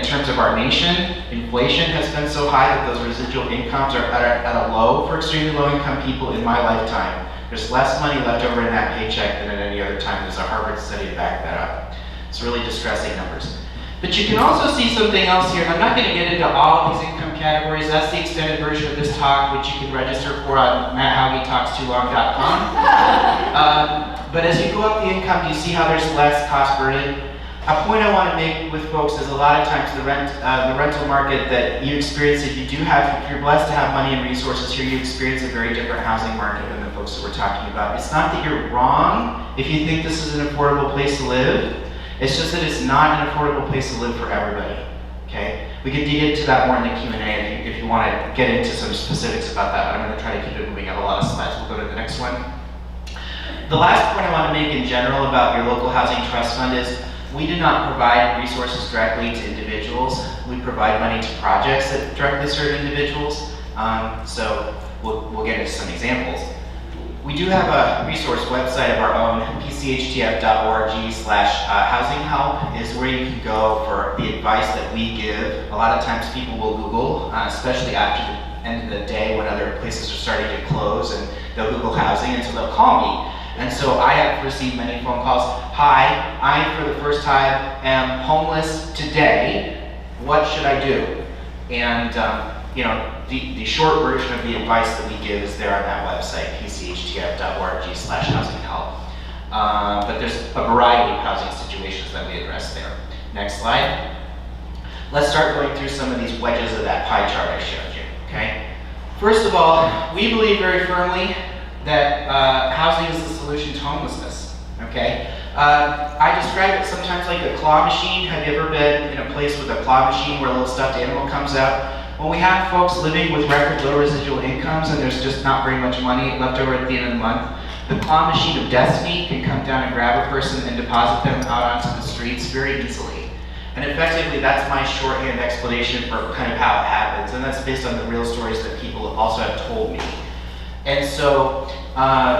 terms of our nation, inflation has been so high that those residual incomes are at a low for extremely low income people in my lifetime. There's less money left over in that paycheck than at any other time. There's a Harvard study to back that up. It's really distressing numbers. But you can also see something else here. I'm not going to get into all of these income categories. That's the extended version of this talk, which you can register for on matthowgietalkstoolong.com. But as you go up the income, do you see how there's less cost burden? A point I want to make with folks is a lot of times the rental market that you experience, if you're blessed to have money and resources here, you experience a very different housing market than the folks that we're talking about. It's not that you're wrong if you think this is an affordable place to live. It's just that it's not an affordable place to live for everybody, okay? We can dig into that more in the Q&A if you want to get into some specifics about that, but I'm going to try to keep it moving. I have a lot of slides. We'll go to the next one. The last point I want to make in general about your local housing trust fund is we do not provide resources directly to individuals. We provide money to projects that directly serve individuals. So we'll get into some examples. We do have a resource website of our own, pchtf.org/housing help is where you can go for the advice that we give. A lot of times people will Google, especially after the end of the day when other places are starting to close, and they'll Google housing, and so they'll call me. And so I have received many phone calls. Hi, I, for the first time, am homeless today. What should I do? And the short version of the advice that we give is there on that website, pchtf.org/housing help. But there's a variety of housing situations that we address there. Next slide. Let's start going through some of these wedges of that pie chart I showed you, okay? First of all, we believe very firmly that housing is the solution to homelessness, okay? I describe it sometimes like a claw machine. Have you ever been in a place with a claw machine where a little stuffed animal comes out? When we have folks living with record low residual incomes and there's just not very much money left over at the end of the month, the claw machine of destiny can come down and grab a person and deposit them out onto the streets very easily. And effectively, that's my shorthand explanation for kind of how it happens, and that's based on the real stories that people also have told me. And so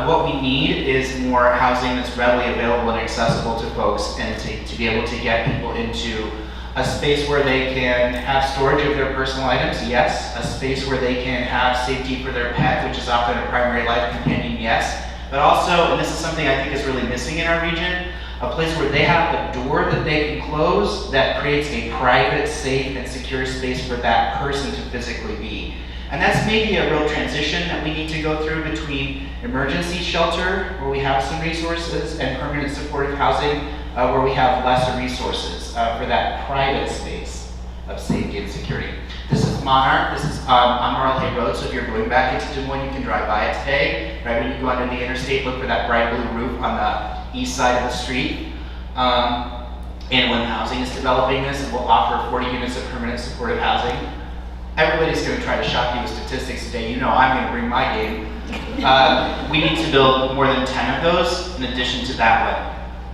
what we need is more housing that's readily available and accessible to folks, and to be able to get people into a space where they can have storage of their personal items, yes. A space where they can have safety for their pet, which is often a primary life companion, yes. But also, and this is something I think is really missing in our region, a place where they have a door that they can close that creates a private, safe, and secure space for that person to physically be. And that's maybe a real transition that we need to go through between emergency shelter, where we have some resources, and permanent supportive housing, where we have lesser resources for that private space of safety and security. This is Monarch. This is on Marl Hay Road, so if you're going back into Des Moines, you can drive by it today. Right when you go onto the interstate, look for that bright blue roof on the east side of the street. And when housing is developing this, it will offer 40 units of permanent supportive housing. Everybody's going to try to shock you with statistics today. You know I'm going to bring my game. We need to build more than 10 of those in addition to that one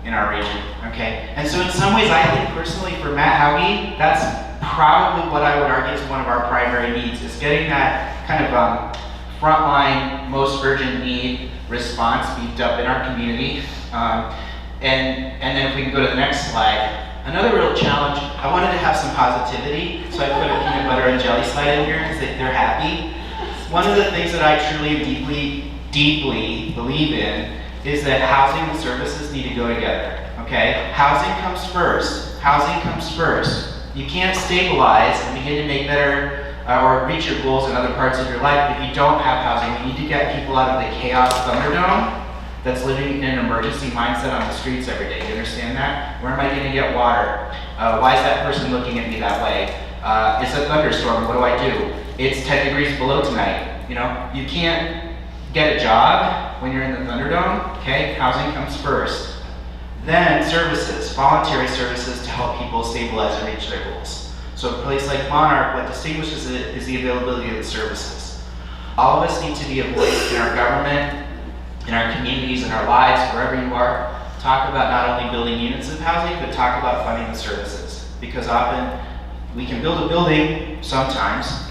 in our region, okay? And so in some ways, I think personally for Matt Hauge, that's probably what I would argue is one of our primary needs, is getting that kind of frontline, most urgent need response beefed up in our community. And then if we can go to the next slide, another real challenge, I wanted to have some positivity, so I put a peanut butter and jelly slide in here because they're happy. One of the things that I truly deeply believe in is that housing and services need to go together, okay? Housing comes first. Housing comes first. You can't stabilize and begin to make better or reach your goals in other parts of your life if you don't have housing. We need to get people out of the chaos Thunderdome that's living in an emergency mindset on the streets every day. You understand that? Where am I going to get water? Why is that person looking at me that way? It's a thunderstorm. What do I do? It's 10 degrees below tonight. You know, you can't get a job when you're in the Thunderdome. Okay, housing comes first. Then services, voluntary services to help people stabilize and reach their goals. So a place like Monarch, what distinguishes it is the availability of the services. All of us need to be a voice in our government, in our communities, in our lives, wherever you are. Talk about not only building units of housing, but talk about funding the services. Because often we can build a building sometimes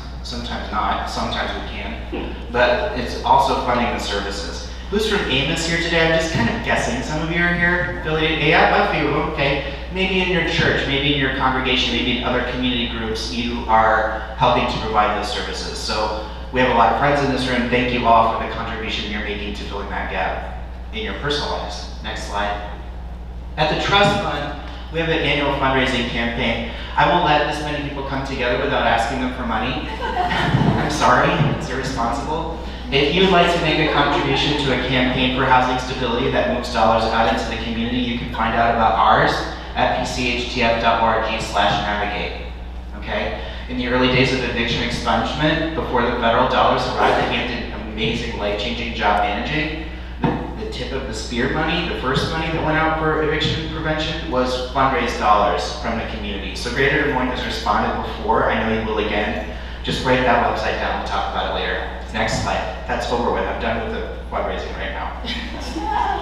not, sometimes we can, but it's also funding the services. Who's from Amos here today? I'm just kind of guessing. Some of you are here affiliated. Yeah, a few, okay. Maybe in your church, maybe in your congregation, maybe in other community groups, you are helping to provide those services. So we have a lot of friends in this room. Thank you all for the contribution you're making to filling that gap in your personal lives. Next slide. At the Trust Fund, we have an annual fundraising campaign. I won't let this many people come together without asking them for money. I'm sorry, it's irresponsible. If you would like to make a contribution to a campaign for housing stability that moves dollars out into the community, you can find out about ours at pchtf.org/navigate. Okay? In the early days of eviction expungement, before the federal dollars arrived, they did an amazing, life-changing job managing. The tip of the spear money, the first money that went out for eviction prevention, was fundraised dollars from the community. So Greater Des Moines has responded before. I know you will again. Just write that website down. We'll talk about it later. Next slide. That's over with. I'm done with the fundraising right now.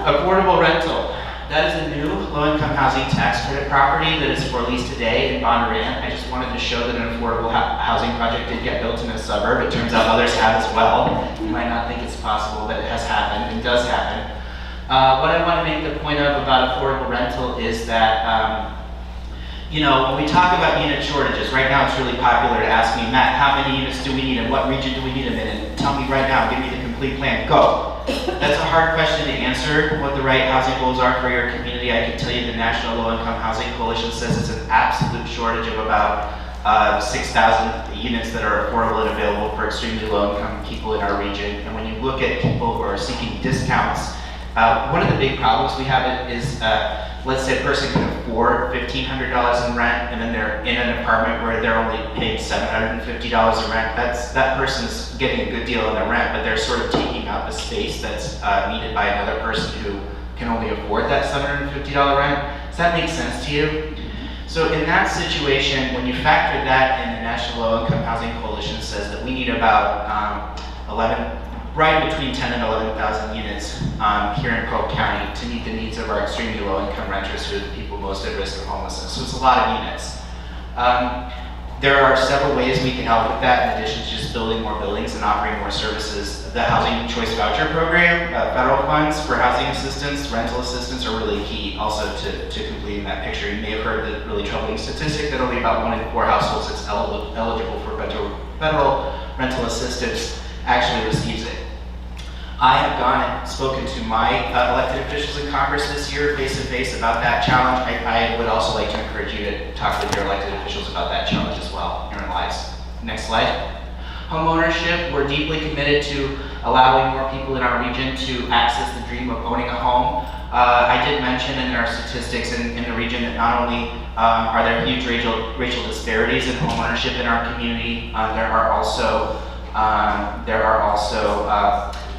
Affordable rental. That is a new low-income housing tax credit property that is for lease today in Bondurant. I just wanted to show that an affordable housing project did get built in a suburb. It turns out others have as well. You might not think it's possible, but it has happened. It does happen. What I want to make the point of about affordable rental is that you know, when we talk about unit shortages, right now it's really popular to ask me, Matt, how many units do we need and what region do we need them in? And tell me right now, give me the complete plan, go. That's a hard question to answer, what the right housing goals are for your community. I can tell you the National Low-Income Housing Coalition says it's an absolute shortage of about 6,000 units that are affordable and available for extremely low-income people in our region. And when you look at people who are seeking discounts, one of the big problems we have is let's say a person can afford $1,500 in rent, and then they're in an apartment where they're only paying $750 in rent. That person's getting a good deal on their rent, but they're sort of taking up a space that's needed by another person who can only afford that $750 rent. Does that make sense to you? So in that situation, when you factor that in, the National Low-Income Housing Coalition says that we need about right between 10 and 11,000 units here in Polk County to meet the needs of our extremely low-income renters who are the people most at risk of homelessness. So it's a lot of units. There are several ways we can help with that in addition to just building more buildings and offering more services. The Housing Choice Voucher Program, federal funds for housing assistance, rental assistance are really key also to completing that picture. You may have heard the really troubling statistic that only about 1 in 4 households that's eligible for federal rental assistance actually receives it. I have gone and spoken to my elected officials in Congress this year face-to-face about that challenge. I would also like to encourage you to talk with your elected officials about that challenge as well in your lives. Next slide. Homeownership, we're deeply committed to allowing more people in our region to access the dream of owning a home. I did mention in our statistics in the region that not only are there huge racial disparities in homeownership in our community, there are also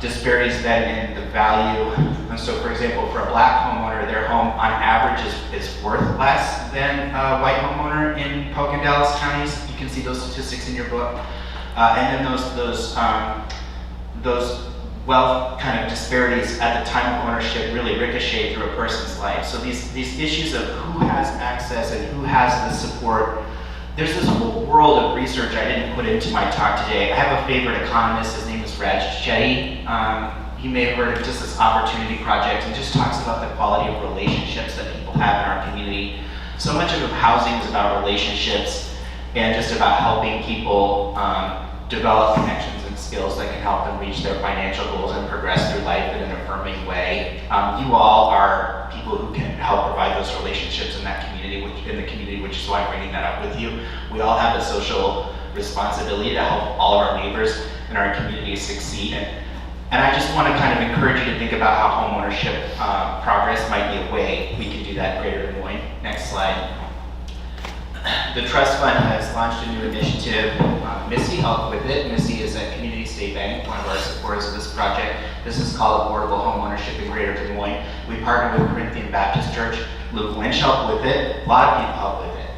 disparities then in the value. And so, for example, for a black homeowner, their home on average is worth less than a white homeowner in Polk and Dallas counties. You can see those statistics in your book. And then those wealth kind of disparities at the time of ownership really ricochet through a person's life. So these issues of who has access and who has the support, there's this whole world of research I didn't put into my talk today. I have a favorite economist, his name is Raj Chetty. You may have heard of just this opportunity project, and just talks about the quality of relationships that people have in our community. So much of housing is about relationships and just about helping people develop connections and skills that can help them reach their financial goals and progress through life in an affirming way. You all are people who can help provide those relationships in that community, which is why I'm bringing that up with you. We all have a social responsibility to help all of our neighbors in our community succeed. And I just want to kind of encourage you to think about how homeownership progress might be a way we can do that in Greater Des Moines. Next slide. The Trust Fund has launched a new initiative. Missy helped with it. Missy is at Community State Bank, one of our supporters of this project. This is called Affordable Homeownership in Greater Des Moines. We partnered with Corinthian Baptist Church. Luke Lynch helped with it. A lot of people helped with it.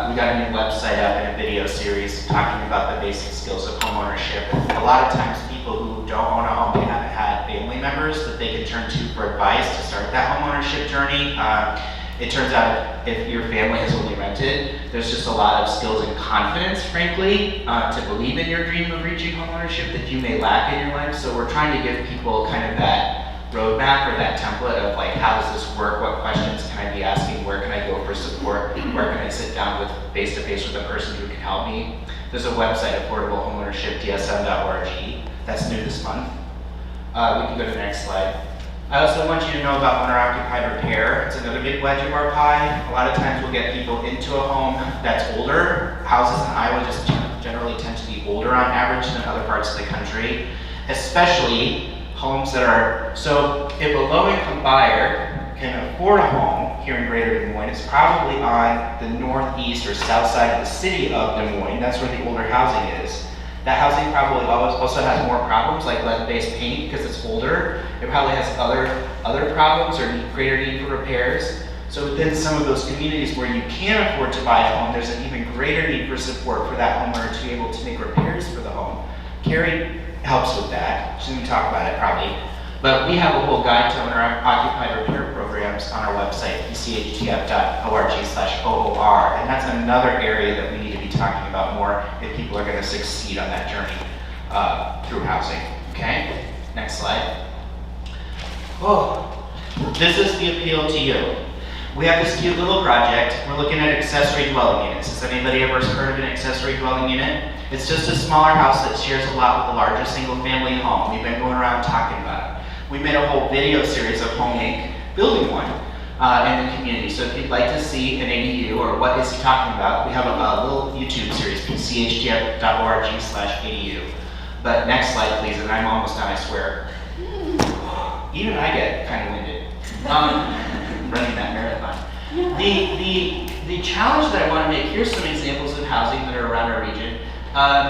We got a new website up and a video series talking about the basic skills of homeownership. A lot of times people who don't own a home, they haven't had family members that they can turn to for advice to start that homeownership journey. It turns out if your family has only rented, there's just a lot of skills and confidence, frankly, to believe in your dream of reaching homeownership that you may lack in your life. So we're trying to give people kind of that roadmap or that template of like, how does this work? What questions can I be asking? Where can I go for support? Where can I sit down with face-to-face with a person who can help me? There's a website, affordablehomeownershipdsm.org. That's new this month. We can go to the next slide. I also want you to know about owner-occupied repair. It's another big wedge of our pie. A lot of times we'll get people into a home that's older. Houses in Iowa just generally tend to be older on average than other parts of the country, especially homes that are, so if a low-income buyer can afford a home here in Greater Des Moines, it's probably on the northeast or south side of the city of Des Moines. That's where the older housing is. That housing probably also has more problems like lead-based paint because it's older. It probably has other problems or greater need for repairs. So within some of those communities where you can afford to buy a home, there's an even greater need for support for that homeowner to be able to make repairs for the home. Carrie helps with that. She's gonna talk about it probably. But we have a whole guide to owner-occupied repair programs on our website, echtf.org/OOR, and that's another area that we need to be talking about more if people are going to succeed on that journey through housing. Okay, next slide. Oh, this is the appeal to you. We have this cute little project. We're looking at accessory dwelling units. Has anybody ever heard of an accessory dwelling unit? It's just a smaller house that shares a lot with a larger single-family home. We've been going around talking about it. We made a whole video series of Home Inc. building one in the community. So if you'd like to see an ADU or what is he talking about, we have a little YouTube series, chtf.org/ADU. But next slide, please, and I'm almost done, I swear. Even I get kind of winded running that marathon. The challenge that I want to make, here's some examples of housing that are around our region.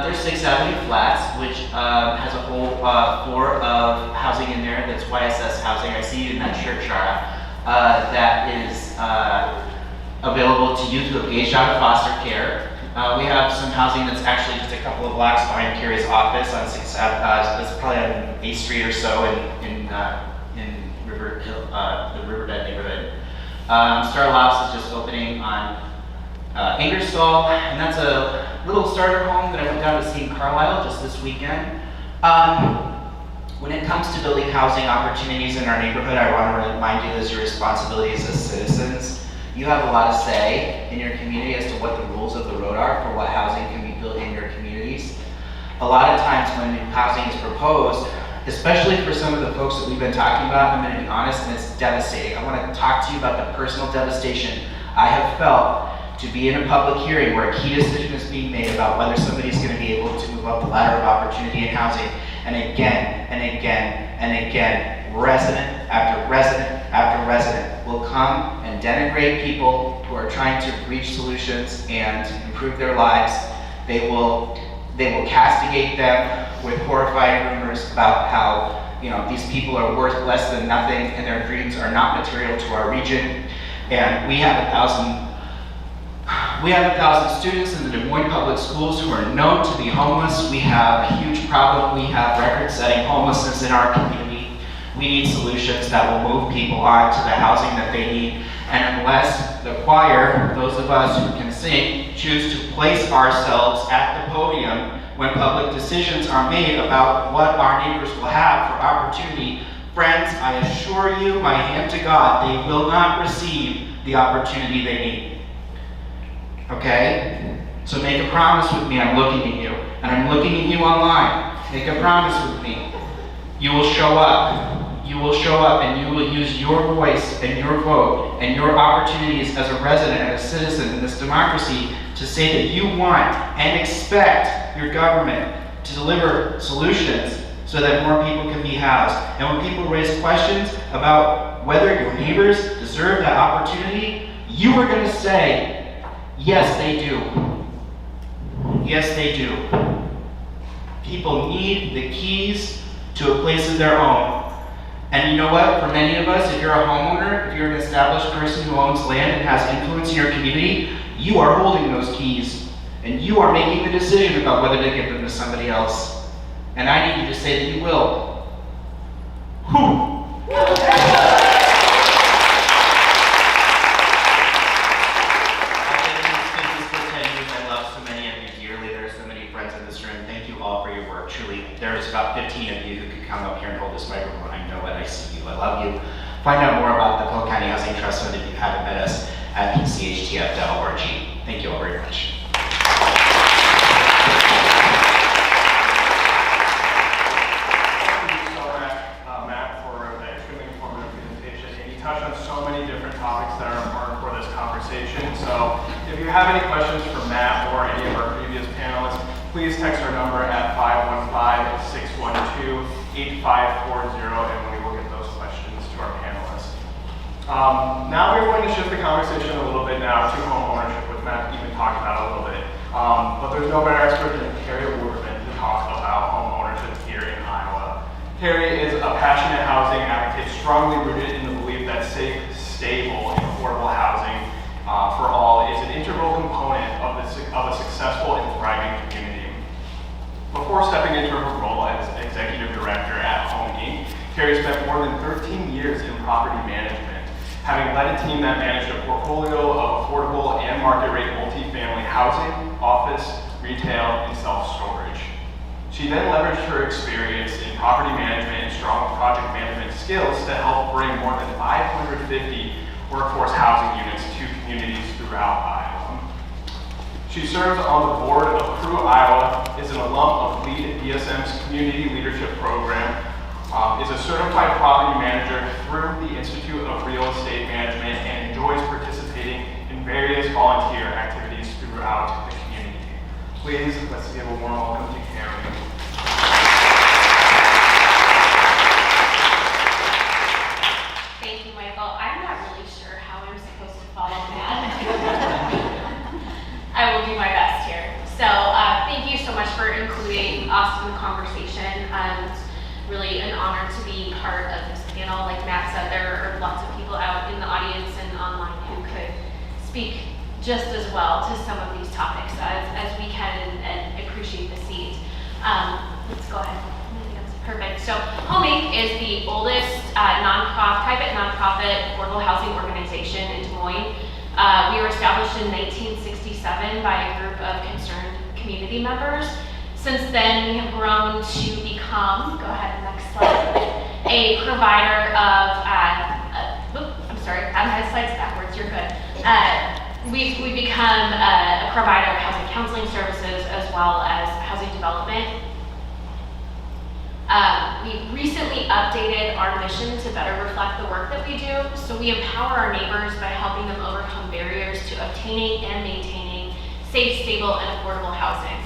There's 6th Avenue Flats, which has a whole floor of housing in there that's YSS housing. I see you in that shirt, Shara. That is available to youth who have aged out of foster care. We have some housing that's actually just a couple of blocks behind Carrie's office on 6th Avenue. It's probably on 8th Street or so in River Hill, the Riverbed neighborhood. Star Lofts is just opening on Ingersoll, and that's a little starter home that I went down to see in Carlisle just this weekend. When it comes to building housing opportunities in our neighborhood, I want to remind you as your responsibilities as citizens. You have a lot of say in your community as to what the rules of the road are for what housing can be built in your communities. A lot of times when new housing is proposed, especially for some of the folks that we've been talking about, I'm going to be honest, and it's devastating. I want to talk to you about the personal devastation I have felt to be in a public hearing where a key decision is being made about whether somebody's going to be able to move up the ladder of opportunity in housing. And again, and again, and again, resident after resident after resident will come and denigrate people who are trying to reach solutions and improve their lives. They will castigate them with horrifying rumors about how these people are worth less than nothing and their dreams are not material to our region. And we have 1,000 students in the Des Moines Public Schools who are known to be homeless. We have a huge problem. We have record-setting homelessness in our community. We need solutions that will move people on to the housing that they need. And unless the choir, those of us who can sing, choose to place ourselves at the podium when public decisions are made about what our neighbors will have for opportunity, friends, I assure you, my hand to God, they will not receive the opportunity they need. Okay? So make a promise with me. I'm looking at you. And I'm looking at you online. Make a promise with me. You will show up. You will show up and you will use your voice and your vote and your opportunities as a resident and a citizen in this democracy to say that you want and expect your government to deliver solutions so that more people can be housed. And when people raise questions about whether your neighbors deserve that opportunity, you are going to say, yes, they do. Yes, they do. People need the keys to a place of their own. And you know what? For many of us, if you're a homeowner, if you're an established person who owns land and has influence in your community, you are holding those keys. And you are making the decision about whether to give them to somebody else. And I need you to say that you will. Whew. There's about 15 of you who could come up here and hold this microphone. I know it, I see you, I love you. Find out more about the Polk County Housing Trust Fund if you haven't met us at pchtf.org. Thank you all very much. Thank you so much, Matt, for the extremely informative presentation. And you touched on so many different topics that are important for this conversation. So if you have any questions for Matt or any of our previous panelists, please text our number at 515-612-8540 and we will get those questions to our panelists. Now we're going to shift the conversation a little bit now to home ownership, which Matt even talked about a little bit. But there's no better expert than Carrie Woodman to talk about home ownership here in Iowa. Carrie is a passionate housing advocate, strongly rooted in the belief that safe, stable, and affordable housing for all is an integral component of a successful and thriving community. Before stepping into her role as executive director at Home Inc., Carrie spent more than 13 years in property management, having led a team that managed a portfolio of affordable and market-rate multifamily housing, office, retail, and self-storage. She then leveraged her experience in property management and strong project management skills to help bring more than 550 workforce housing units to communities throughout Iowa. She serves on the board of Crew Iowa, is an alum of LEAD DSM's Community Leadership Program, is a certified property manager through the Institute of Real Estate Management, and enjoys participating in various volunteer activities throughout the community. Please, let's give a warm welcome to Carrie. Thank you, Michael. I'm not really sure how I'm supposed to follow that. I will do my best here. So thank you so much for including us in the conversation. It's really an honor to be part of this panel. Like Matt said, there are lots of people out in the audience and online who could speak just as well to some of these topics as we can and appreciate the seat. Let's go ahead. Perfect. So Home Inc. is the oldest private nonprofit affordable housing organization in Des Moines. We were established in 1967 by a group of concerned community members. Since then, we have grown to become, go ahead, next slide, a provider of, I'm sorry, I had slides backwards, you're good. We've become a provider of housing counseling services as well as housing development. We recently updated our mission to better reflect the work that we do. So we empower our neighbors by helping them overcome barriers to obtaining and maintaining safe, stable, and affordable housing.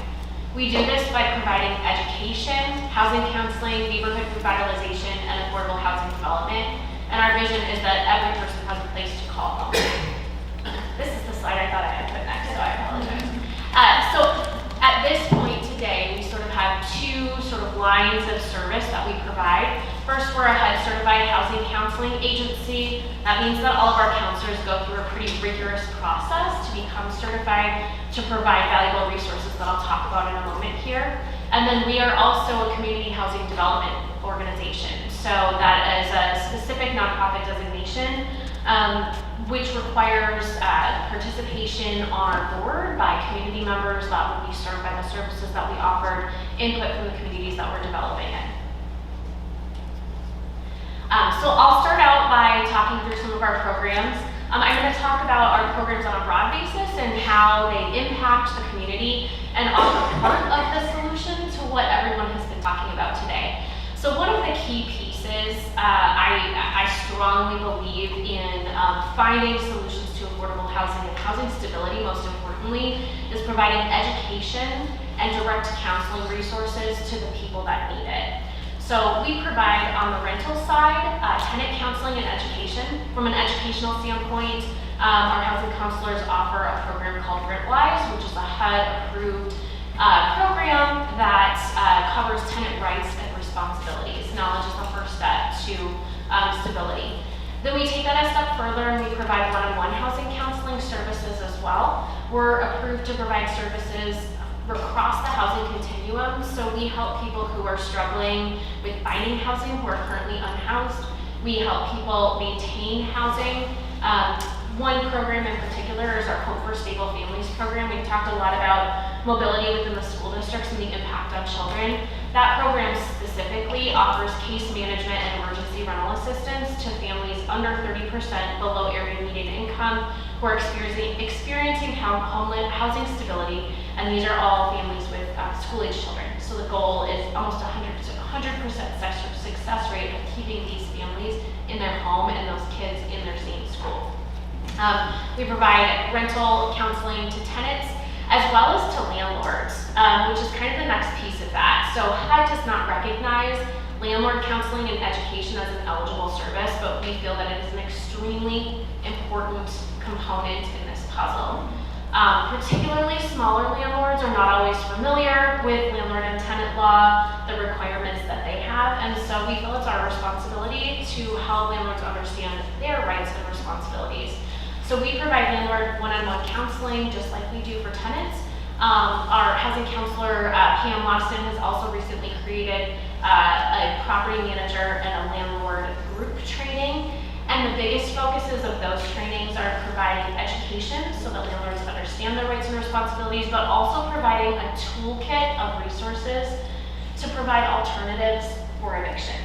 We do this by providing education, housing counseling, neighborhood revitalization, and affordable housing development. And our vision is that every person has a place to call home. This is the slide I thought I had put next, so I apologize. So at this point today, we sort of have two sort of lines of service that we provide. First, we're a HUD certified housing counseling agency. That means that all of our counselors go through a pretty rigorous process to become certified to provide valuable resources that I'll talk about in a moment here. And then we are also a community housing development organization. So that is a specific nonprofit designation, which requires participation on our board by community members that will be served by the services that we offered, input from the communities that we're developing in. So I'll start out by talking through some of our programs. I'm going to talk about our programs on a broad basis and how they impact the community and offer part of the solution to what everyone has been talking about today. So one of the key pieces, I strongly believe in finding solutions to affordable housing and housing stability, most importantly, is providing education and direct counseling resources to the people that need it. So we provide on the rental side, tenant counseling and education. From an educational standpoint, our housing counselors offer a program called RentWise, which is a HUD-approved program that covers tenant rights and responsibilities. Knowledge is the first step to stability. Then we take that a step further and we provide one-on-one housing counseling services as well. We're approved to provide services across the housing continuum, so we help people who are struggling with finding housing, who are currently unhoused. We help people maintain housing. One program in particular is our Hope for Stable Families program. We've talked a lot about mobility within the school districts and the impact on children. That program specifically offers case management and emergency rental assistance to families under 30% below area median income who are experiencing housing stability, and these are all families with school-age children. So the goal is almost 100% success rate of keeping these families in their home and those kids in their same school. We provide rental counseling to tenants as well as to landlords, which is kind of the next piece of that. So HUD does not recognize landlord counseling and education as an eligible service, but we feel that it is an extremely important component in this puzzle. Particularly smaller landlords are not always familiar with landlord and tenant law, the requirements that they have, and so we feel it's our responsibility to help landlords understand their rights and responsibilities. So we provide landlord one-on-one counseling just like we do for tenants. Our housing counselor, Pam Lawson, has also recently created a property manager and a landlord group training. And the biggest focuses of those trainings are providing education so that landlords understand their rights and responsibilities, but also providing a toolkit of resources to provide alternatives for eviction.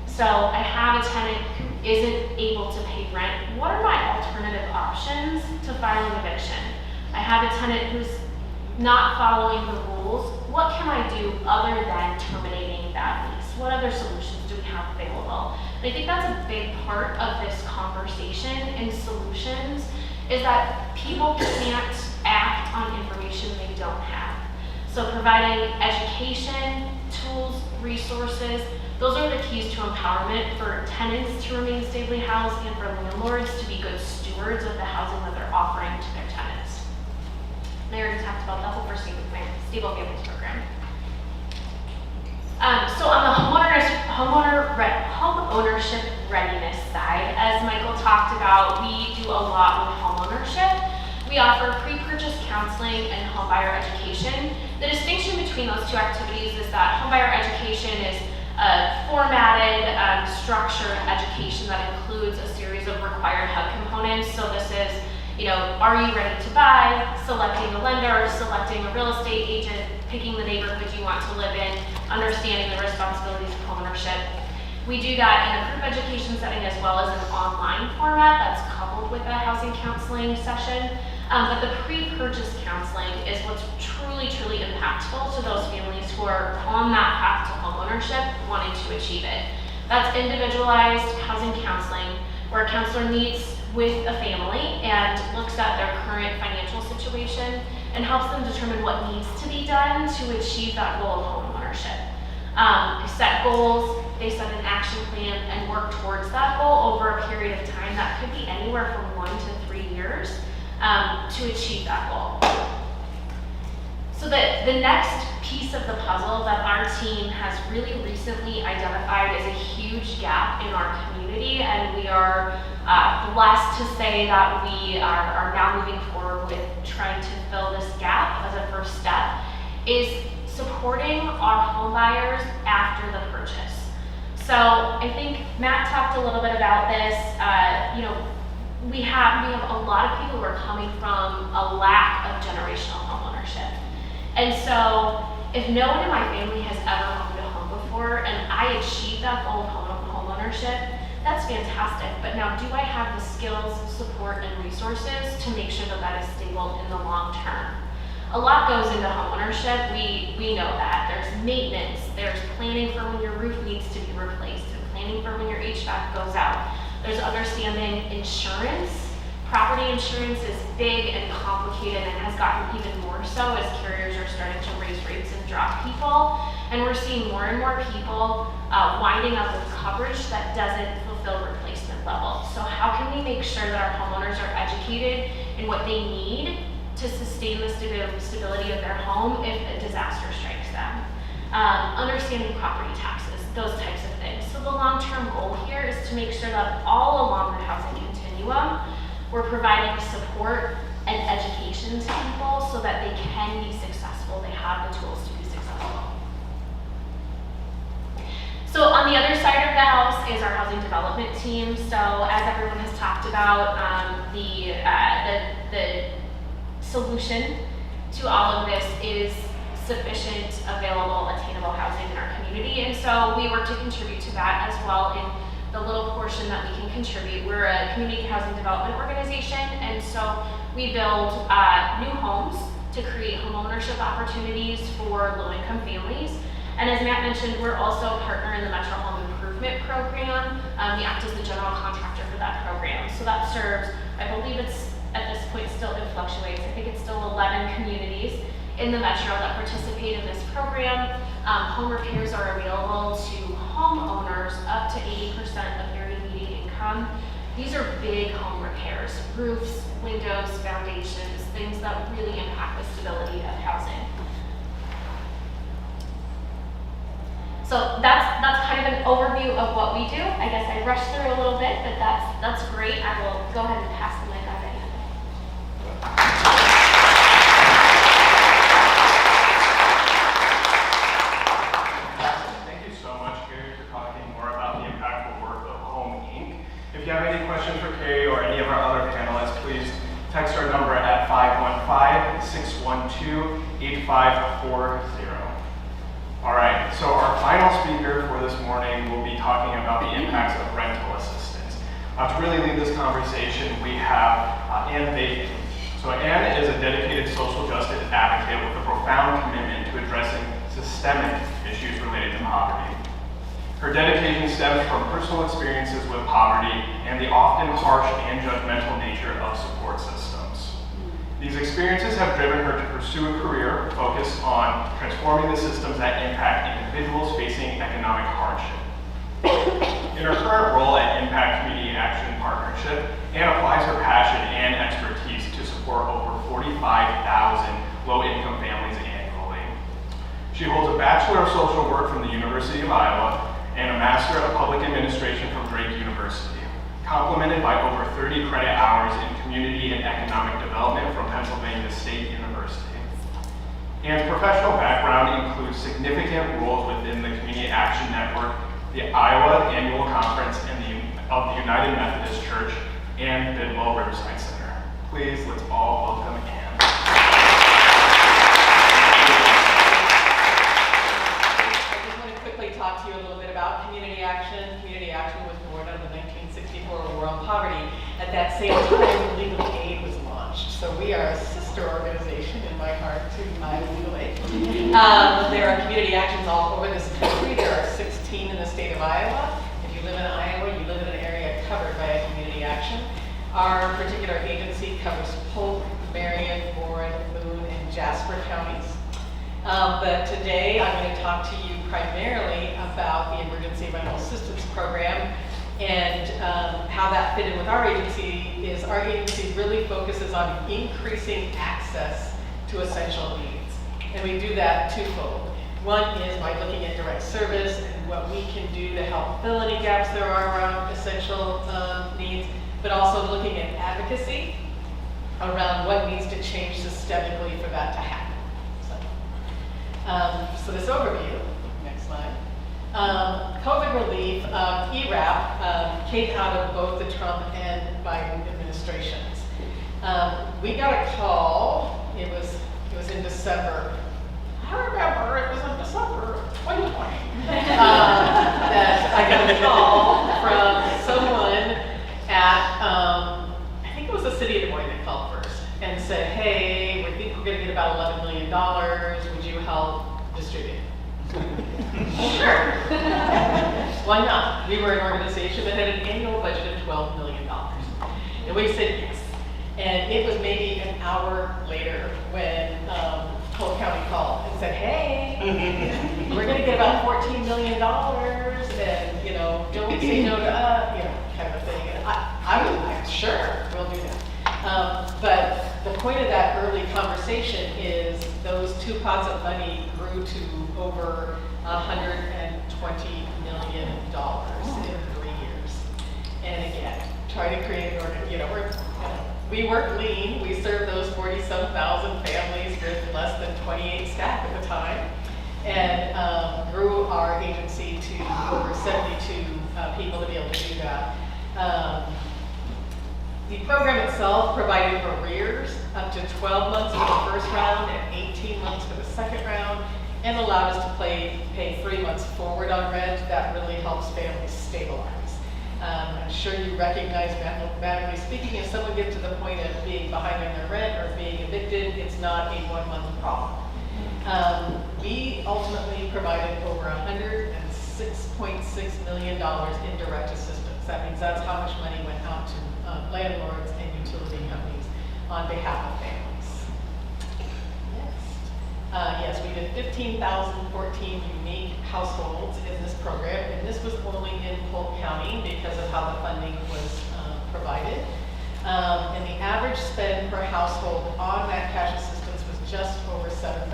So I have a tenant who isn't able to pay rent. What are my alternative options to filing eviction? I have a tenant who's not following the rules. What can I do other than terminating that lease? What other solutions do we have available? And I think that's a big part of this conversation and solutions is that people can't act on information they don't have. So providing education, tools, resources, those are the keys to empowerment for tenants to remain stably housed and for landlords to be good stewards of the housing that they're offering to their tenants. And I already talked about the Hope for Stable Families program. So on the home ownership readiness side, as Michael talked about, we do a lot with home ownership. We offer pre-purchase counseling and homebuyer education. The distinction between those two activities is that homebuyer education is a formatted, structured education that includes a series of required HUD components. So this is, are you ready to buy, selecting a lender, selecting a real estate agent, picking the neighborhood you want to live in, understanding the responsibilities of homeownership. We do that in a group education setting as well as an online format that's coupled with a housing counseling session. But the pre-purchase counseling is what's truly, truly impactful to those families who are on that path to homeownership wanting to achieve it. That's individualized housing counseling, where a counselor meets with a family and looks at their current financial situation and helps them determine what needs to be done to achieve that goal of homeownership. They set goals, they set an action plan, and work towards that goal over a period of time that could be anywhere from 1 to 3 years to achieve that goal. So the next piece of the puzzle that our team has really recently identified is a huge gap in our community, and we are blessed to say that we are now moving forward with trying to fill this gap as a first step, is supporting our home buyers after the purchase. So I think Matt talked a little bit about this. We have a lot of people who are coming from a lack of generational homeownership. And so if no one in my family has ever owned a home before and I achieve that goal of homeownership, that's fantastic. But now, do I have the skills, support, and resources to make sure that that is stable in the long term? A lot goes into homeownership. We know that. There's maintenance, there's planning for when your roof needs to be replaced, and planning for when your HVAC goes out. There's understanding insurance. Property insurance is big and complicated and has gotten even more so as carriers are starting to raise rates and drop people. And we're seeing more and more people winding up with coverage that doesn't fulfill replacement level. So how can we make sure that our homeowners are educated in what they need to sustain the stability of their home if a disaster strikes them? Understanding property taxes, those types of things. So the long-term goal here is to make sure that all along the housing continuum, we're providing support and education to people so that they can be successful, they have the tools to be successful. So on the other side of the house is our housing development team. So as everyone has talked about, the solution to all of this is sufficient, available, attainable housing in our community. And so we work to contribute to that as well in the little portion that we can contribute. We're a community housing development organization, and so we build new homes to create homeownership opportunities for low-income families. And as Matt mentioned, we're also a partner in the Metro Home Improvement Program. We act as the general contractor for that program. So that serves, I believe it's at this point still, it fluctuates. I think it's still 11 communities in the Metro that participate in this program. Home repairs are available to homeowners up to 80% of their median income. These are big home repairs, roofs, windows, foundations, things that really impact the stability of housing. So that's kind of an overview of what we do. I guess I rushed through a little bit, but that's great. I will go ahead and pass the mic on to Anthony. Thank you so much, Carrie, for talking more about the impactful work of Home Inc. If you have any questions for Carrie or any of our other panelists, please text our number at 515-612-8540. All right, so our final speaker for this morning will be talking about the impacts of rental assistance. To really lead this conversation, we have Ann Bacon. So Ann is a dedicated social justice advocate with a profound commitment to addressing systemic issues related to poverty. Her dedication stems from personal experiences with poverty and the often harsh and judgmental nature of support systems. These experiences have driven her to pursue a career focused on transforming the systems that impact individuals facing economic hardship. In her current role at Impact Community Action Partnership, Ann applies her passion and expertise to support over 45,000 low-income families annually. She holds a Bachelor of Social Work from the University of Iowa and a Master of Public Administration from Drake University, complemented by over 30 credit hours in Community and Economic Development from Pennsylvania State University. Ann's professional background includes significant roles within the Community Action Network, the Iowa Annual Conference of the United Methodist Church, and Bidwell Riverside Center. Please, let's all welcome Ann. I just want to quickly talk to you a little bit about community action. Community action was born in the 1964 War on Poverty. At that same time, legal aid was launched. So we are a sister organization in my heart to Iowa Legal Aid. There are community actions all over this country. There are 16 in the state of Iowa. If you live in Iowa, you live in an area covered by a community action. Our particular agency covers Polk, Marion, Warren, Boone, and Jasper counties. But today I'm going to talk to you primarily about the Emergency Rental Assistance Program and how that fit in with our agency is our agency really focuses on increasing access to essential needs. And we do that twofold. One is by looking at direct service and what we can do to help fill any gaps there are around essential needs, but also looking at advocacy around what needs to change systemically for that to happen. So this overview, next slide. COVID relief, ERAP, came out of both the Trump and Biden administrations. We got a call, it was in December. I remember it was in December of 2020. That I got a call from someone at, I think it was the city of Des Moines that called first and said, hey, we think we're gonna get about $11 million. Would you help distribute? Sure. Why not? We were an organization that had an annual budget of $12 million. And we said yes. And it was maybe an hour later when Polk County called and said, hey, we're going to get about $14 million and, you know, don't say no to us, you know, kind of a thing. And I was like, sure, we'll do that. But the point of that early conversation is those two pots of money grew to over $120 million in 3 years. And again, try to create an organ, you know, we work lean. We served those 40-some thousand families with less than 28 staff at the time, and grew our agency to over 72 people to be able to do that. The program itself provided arrears up to 12 months for the first round and 18 months for the second round, and allowed us to pay 3 months forward on rent. That really helps families stabilize. I'm sure you recognize, mathematically speaking, if someone gets to the point of being behind on their rent or being evicted, it's not a 1 month problem. We ultimately provided over $106.6 million in direct assistance. That means that's how much money went out to landlords and utility companies on behalf of families. Yes, we did 15,014 unique households in this program, and this was only in Polk County because of how the funding was provided. And the average spend per household on that cash assistance was just over $7,000.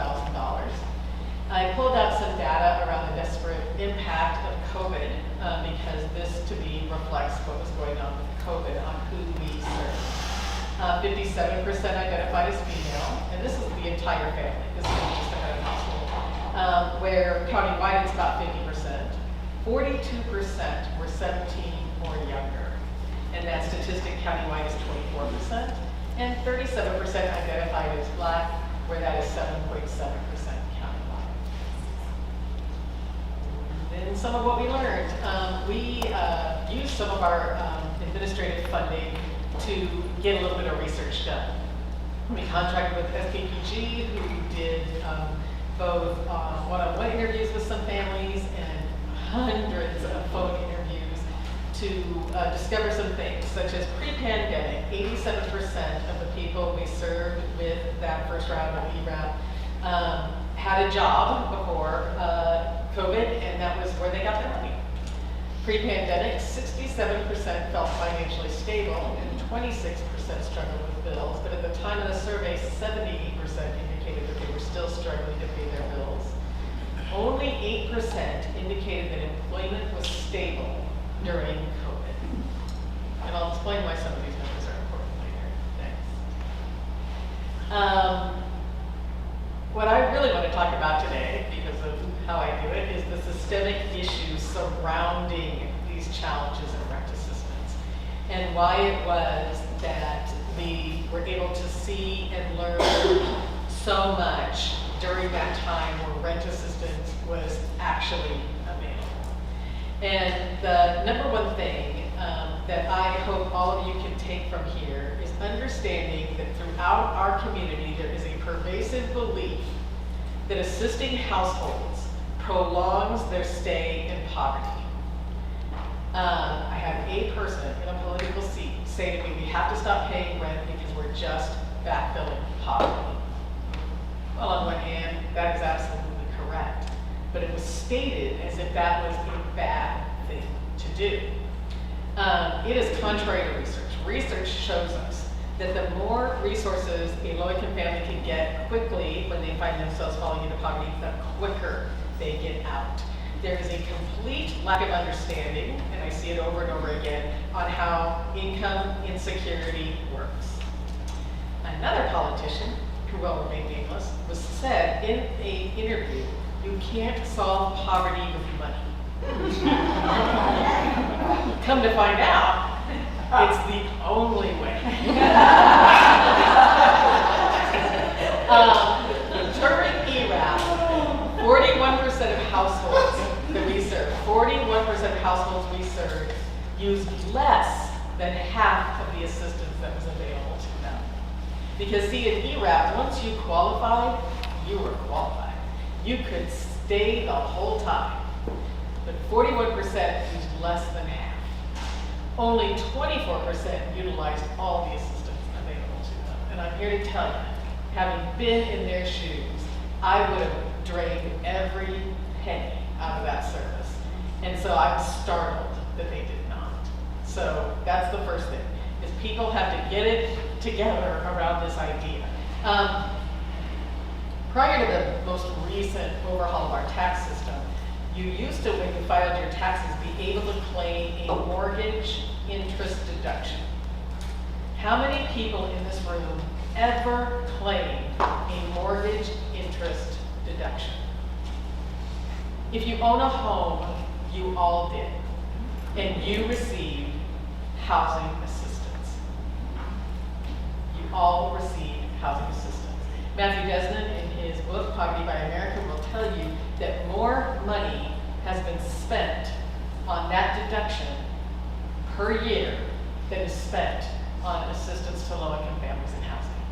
I pulled out some data around the desperate impact of COVID because this, to me, reflects what was going on with COVID on who we serve. 57% identified as female, and this is the entire family. This isn't just a head of household. Where countywide it's about 50%. 42% were 17 or younger, and that statistic countywide is 24%. And 37% identified as Black, where that is 7.7% countywide. Then some of what we learned. We used some of our administrative funding to get a little bit of research done. We contracted with SPPG, who did both one-on-one interviews with some families and hundreds of phone interviews to discover some things, such as pre-pandemic, 87% of the people we served with that first round of ERAP had a job before COVID, and that was where they got their money. Pre-pandemic, 67% felt financially stable and 26% struggled with bills, but at the time of the survey, 78% indicated that they were still struggling to pay their bills. Only 8% indicated that employment was stable during COVID. And I'll explain why some of these numbers are important later. Thanks. What I really want to talk about today, because of how I do it, is the systemic issues surrounding these challenges in rent assistance, and why it was that we were able to see and learn so much during that time where rent assistance was actually available. And the number one thing that I hope all of you can take from here is understanding that throughout our community, there is a pervasive belief that assisting households prolongs their stay in poverty. I had a person in a political seat say to me, we have to stop paying rent because we're just backfilling poverty. Well, on one hand, that is absolutely correct, but it was stated as if that was a bad thing to do. It is contrary to research. Research shows us that the more resources a low-income family can get quickly when they find themselves falling into poverty, the quicker they get out. There is a complete lack of understanding, and I see it over and over again, on how income insecurity works. Another politician, who will remain nameless, was said in an interview, you can't solve poverty with money. Come to find out, it's the only way. During ERAP, 41% of households that we serve, 41% of households we serve used less than half of the assistance that was available to them. Because see, in ERAP, once you qualified, you were qualified. You could stay the whole time. But 41% used less than half. Only 24% utilized all the assistance available to them. And I'm here to tell you, having been in their shoes, I would have drained every penny out of that service. And so I'm startled that they did not. So that's the first thing, is people have to get it together around this idea. Prior to the most recent overhaul of our tax system, you used to, when you filed your taxes, be able to claim a mortgage interest deduction. How many people in this room ever claimed a mortgage interest deduction? If you own a home, you all did, and you received housing assistance. You all received housing assistance. Matthew Desmond, in his book, Poverty by America, will tell you that more money has been spent on that deduction per year than is spent on assistance to low-income families in housing.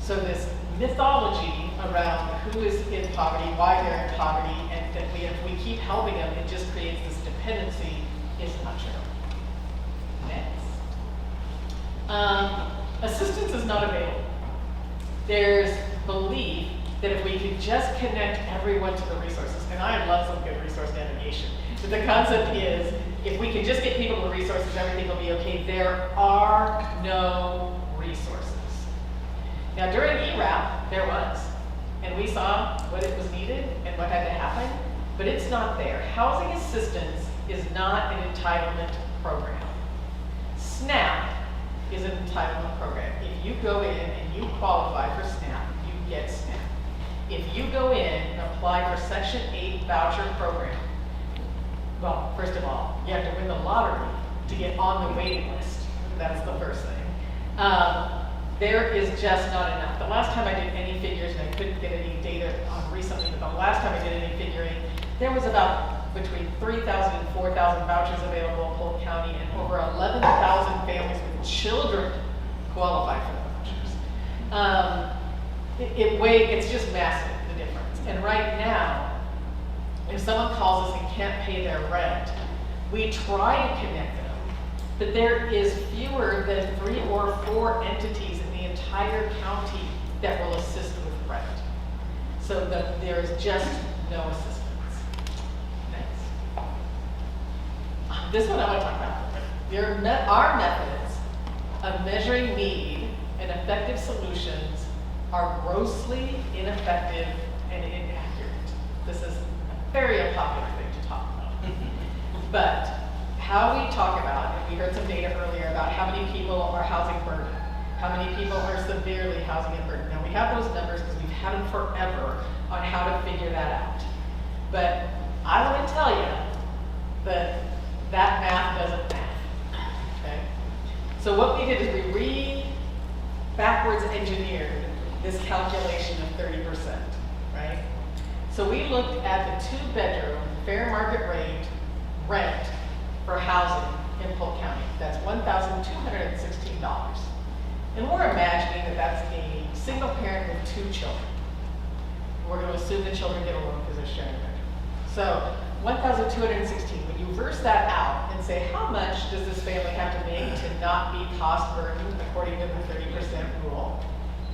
So this mythology around who is in poverty, why they're in poverty, and that if we keep helping them, it just creates this dependency is not true. Next. Assistance is not available. There's belief that if we could just connect everyone to the resources, and I love some good resource navigation, but the concept is if we can just get people to the resources, everything will be okay. There are no resources. Now during ERAP, there was, and we saw what it was needed and what had to happen, but it's not there. Housing assistance is not an entitlement program. SNAP is an entitlement program. If you go in and you qualify for SNAP, you get SNAP. If you go in and apply for Section 8 voucher program, well, first of all, you have to win the lottery to get on the waiting list. That's the first thing. There is just not enough. The last time I did any figures, and I couldn't get any data on recently, but the last time I did any figuring, there was about between 3,000 and 4,000 vouchers available in Polk County, and over 11,000 families with children qualify for the vouchers. It's just massive, the difference. And right now, if someone calls us and can't pay their rent, we try to connect them, but there is fewer than 3 or 4 entities in the entire county that will assist with rent. So there is just no assistance. Next. This one I want to talk about. There are methods of measuring need and effective solutions are grossly ineffective and inaccurate. This is a very unpopular thing to talk about. But how we talk about, and we heard some data earlier about how many people are housing burdened, how many people are severely housing burdened. Now we have those numbers because we've had them forever on how to figure that out. But I want to tell you that that math doesn't math, okay? So what we did is we backwards engineered this calculation of 30%, right? So we looked at the 2-bedroom fair market rate rent for housing in Polk County. And we're imagining that that's a single parent with 2 children. We're going to assume the children get a loan because they're sharing a bedroom. So 1,216, when you verse that out and say, how much does this family have to make to not be cost burdened according to the 30% rule?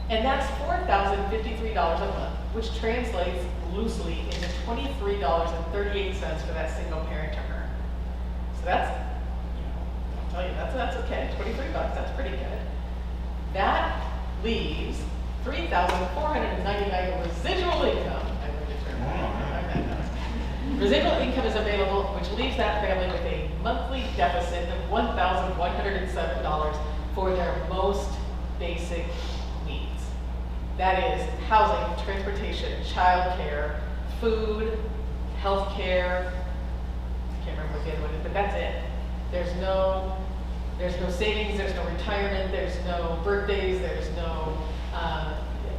And that's $4,053 a month, which translates loosely into $23.38 for that single parent to earn. So that's, I'll tell you, that's okay, $23, that's pretty good. That leaves $3,499 residual income. I learned a term. Residual income is available, which leaves that family with a monthly deficit of $1,107 for their most basic needs. That is housing, transportation, childcare, food, healthcare. I can't remember what the other one is, but that's it. There's no savings, there's no retirement, there's no birthdays, there's no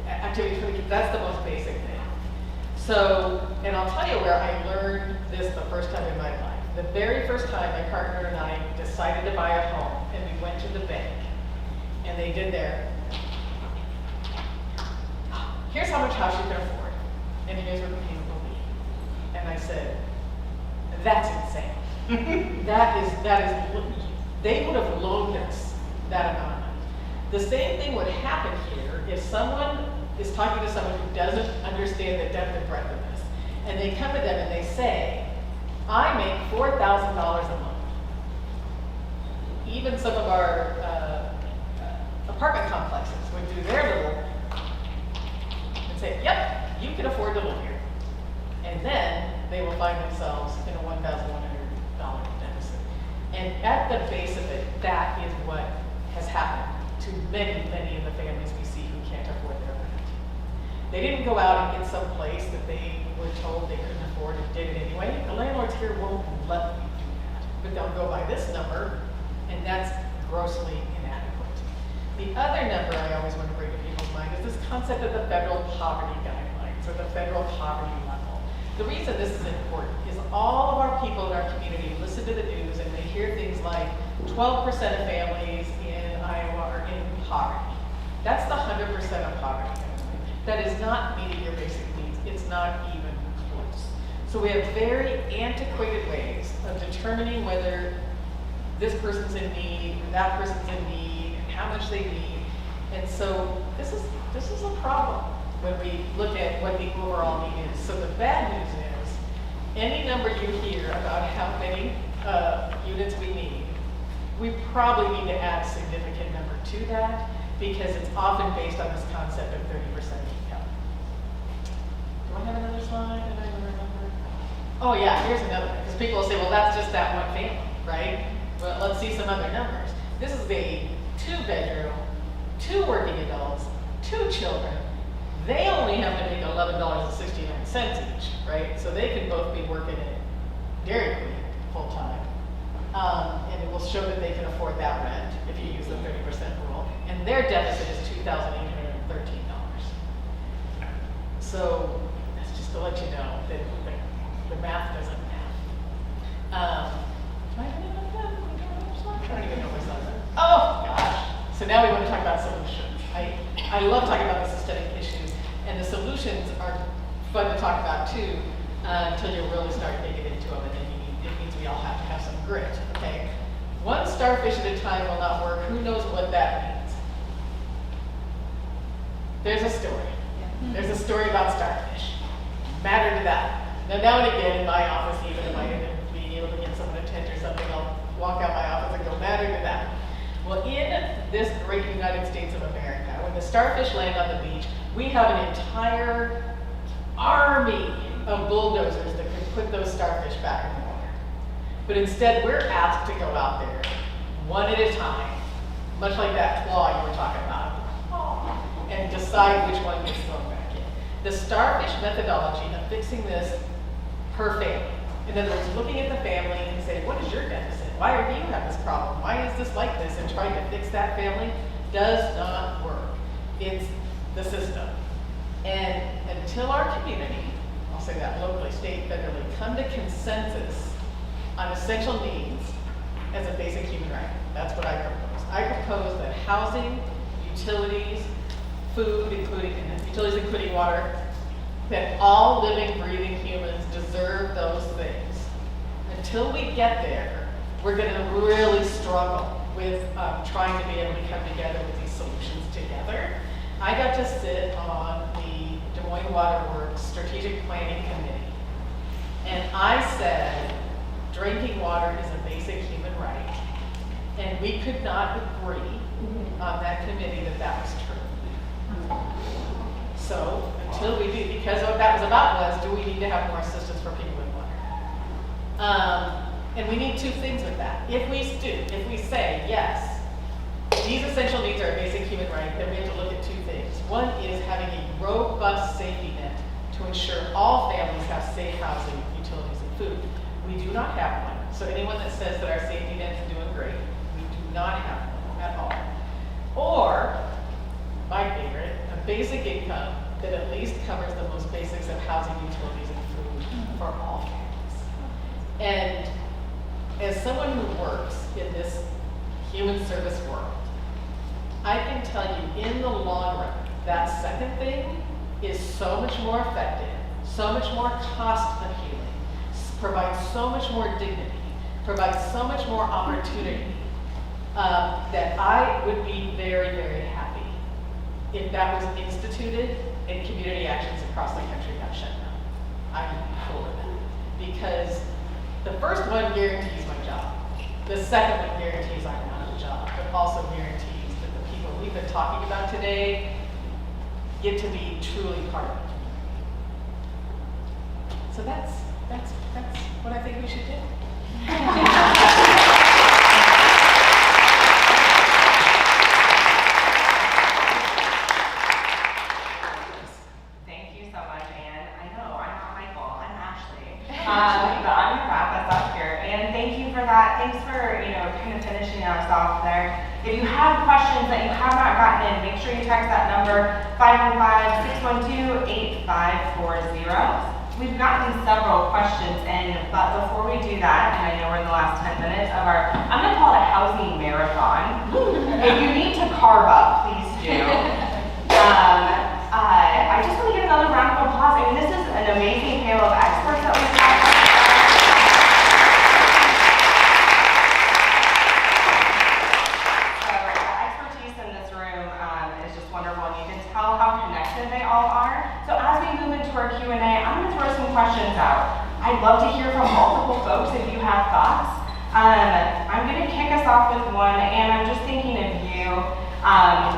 activities for the kids. That's the most basic thing. So, and I'll tell you where I learned this the first time in my life. The very first time my partner and I decided to buy a home, and we went to the bank, and they did here's how much house you can afford, and here's what the payment will be. And I said, that's insane. that is, they would have loaned us that amount of money. The same thing would happen here if someone is talking to someone who doesn't understand the depth and breadth of this, and they come to them and they say, I make $4,000 a month. Even some of our apartment complexes would do their little and say, yep, you can afford to live here. And then they will find themselves in a $1,100 deficit. And at the base of it, that is what has happened to many, many of the families we see who can't afford their rent. They didn't go out and get some place that they were told they couldn't afford and did it anyway. The landlords here won't let you do that. But they'll go by this number, and that's grossly inadequate. The other number I always want to bring to people's mind is this concept of the federal poverty guidelines, or the federal poverty level. The reason this is important is all of our people in our community listen to the news and they hear things like 12% of families in Iowa are in poverty. That's the 100% of poverty. That is not meeting your basic needs. It's not even close. So we have very antiquated ways of determining whether this person's in need or that person's in need and how much they need. And so this is a problem when we look at what the overall need is. So the bad news is, any number you hear about how many units we need, we probably need to add a significant number to that because it's often based on this concept of 30% income. Do I have another slide that I remember? Oh yeah, here's another one. Because people will say, well, that's just that one family, right? Well, let's see some other numbers. This is a 2-bedroom, 2 working adults, 2 children. They only have to make $11.69 each, right? So they can both be working at Dairy Queen full time. And it will show that they can afford that rent if you use the 30% rule. And their deficit is $2,813. So that's just to let you know that the math doesn't math. Do I have any like that? I don't even know what's on that. Oh gosh. So now we want to talk about solutions. I love talking about the systemic issues, and the solutions are fun to talk about too, until you really start digging into them, and then it means we all have to have some grit, okay? One starfish at a time will not work. Who knows what that means? There's a story. There's a story about starfish. Matter to that. Now and again in my office, even if I end up being able to get someone to attend or something, I'll walk out my office and go, matter to that. Well, in this great United States of America, when the starfish land on the beach, we have an entire army of bulldozers that can put those starfish back in the water. But instead, we're asked to go out there, one at a time, much like that claw you were talking about, and decide which one gets thrown back in. The starfish methodology of fixing this per family. In other words, looking at the family and saying, what is your deficit? Why do you have this problem? Why is this like this? And trying to fix that family does not work. It's the system. And until our community, I'll say that locally, state, federally, come to consensus on essential needs as a basic human right, that's what I propose. I propose that housing, utilities, food, utilities including water, that all living, breathing humans deserve those things. Until we get there, we're going to really struggle with trying to be able to come together with these solutions together. I got to sit on the Des Moines Water Works Strategic Planning Committee, and I said drinking water is a basic human right, and we could not agree on that committee that that was true. So until we do, because what that was about was, do we need to have more assistance for people with water? And we need two things with that. If we say, yes, these essential needs are a basic human right, then we have to look at two things. One is having a robust safety net to ensure all families have safe housing, utilities, and food. We do not have one. So anyone that says that our safety net is doing great, we do not have one at all. Or, my favorite, a basic income that at least covers the most basics of housing, utilities, and food for all families. And as someone who works in this human service world, I can tell you in the long run, that second thing is so much more effective, so much more cost appealing, provides so much more dignity, provides so much more opportunity, that I would be very, very happy if that was instituted and community actions across the country got shut down. I would be for that. Because the first one guarantees my job. The second one guarantees I'm out of a job, but also guarantees that the people we've been talking about today get to be truly part of it. So that's what I think we should do. Thank you so much, Anne. I know, I'm not Michael, I'm Ashley. But I'm gonna wrap us up here. And thank you for that. Thanks for, kind of finishing us off there. If you have questions that you have not gotten in, make sure you text that number 515-612-8540. We've gotten several questions in, but before we do that, and I know we're in the last 10 minutes of our, I'm gonna call it a housing marathon. If you need to carve up, please do. I just want to give another round of applause. I mean, this is an amazing panel of experts that we've had. So the expertise in this room is just wonderful, and you can tell how connected they all are. So as we move into our Q&A, I'm going to throw some questions out. I'd love to hear from multiple folks if you have thoughts. I'm going to kick us off with one, and I'm just thinking of you.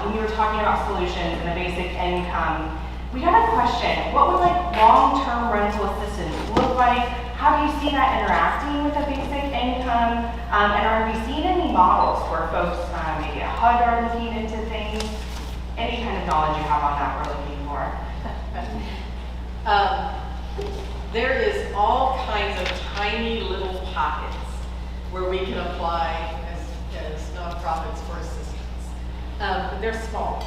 When you were talking about solutions and the basic income, we got a question. What would long-term rental assistance look like? How do you see that interacting with the basic income? And are we seeing any models where folks, maybe at HUD are looking into things? Any kind of knowledge you have on that we're looking for? There is all kinds of tiny little pockets where we can apply as nonprofits for assistance. They're small.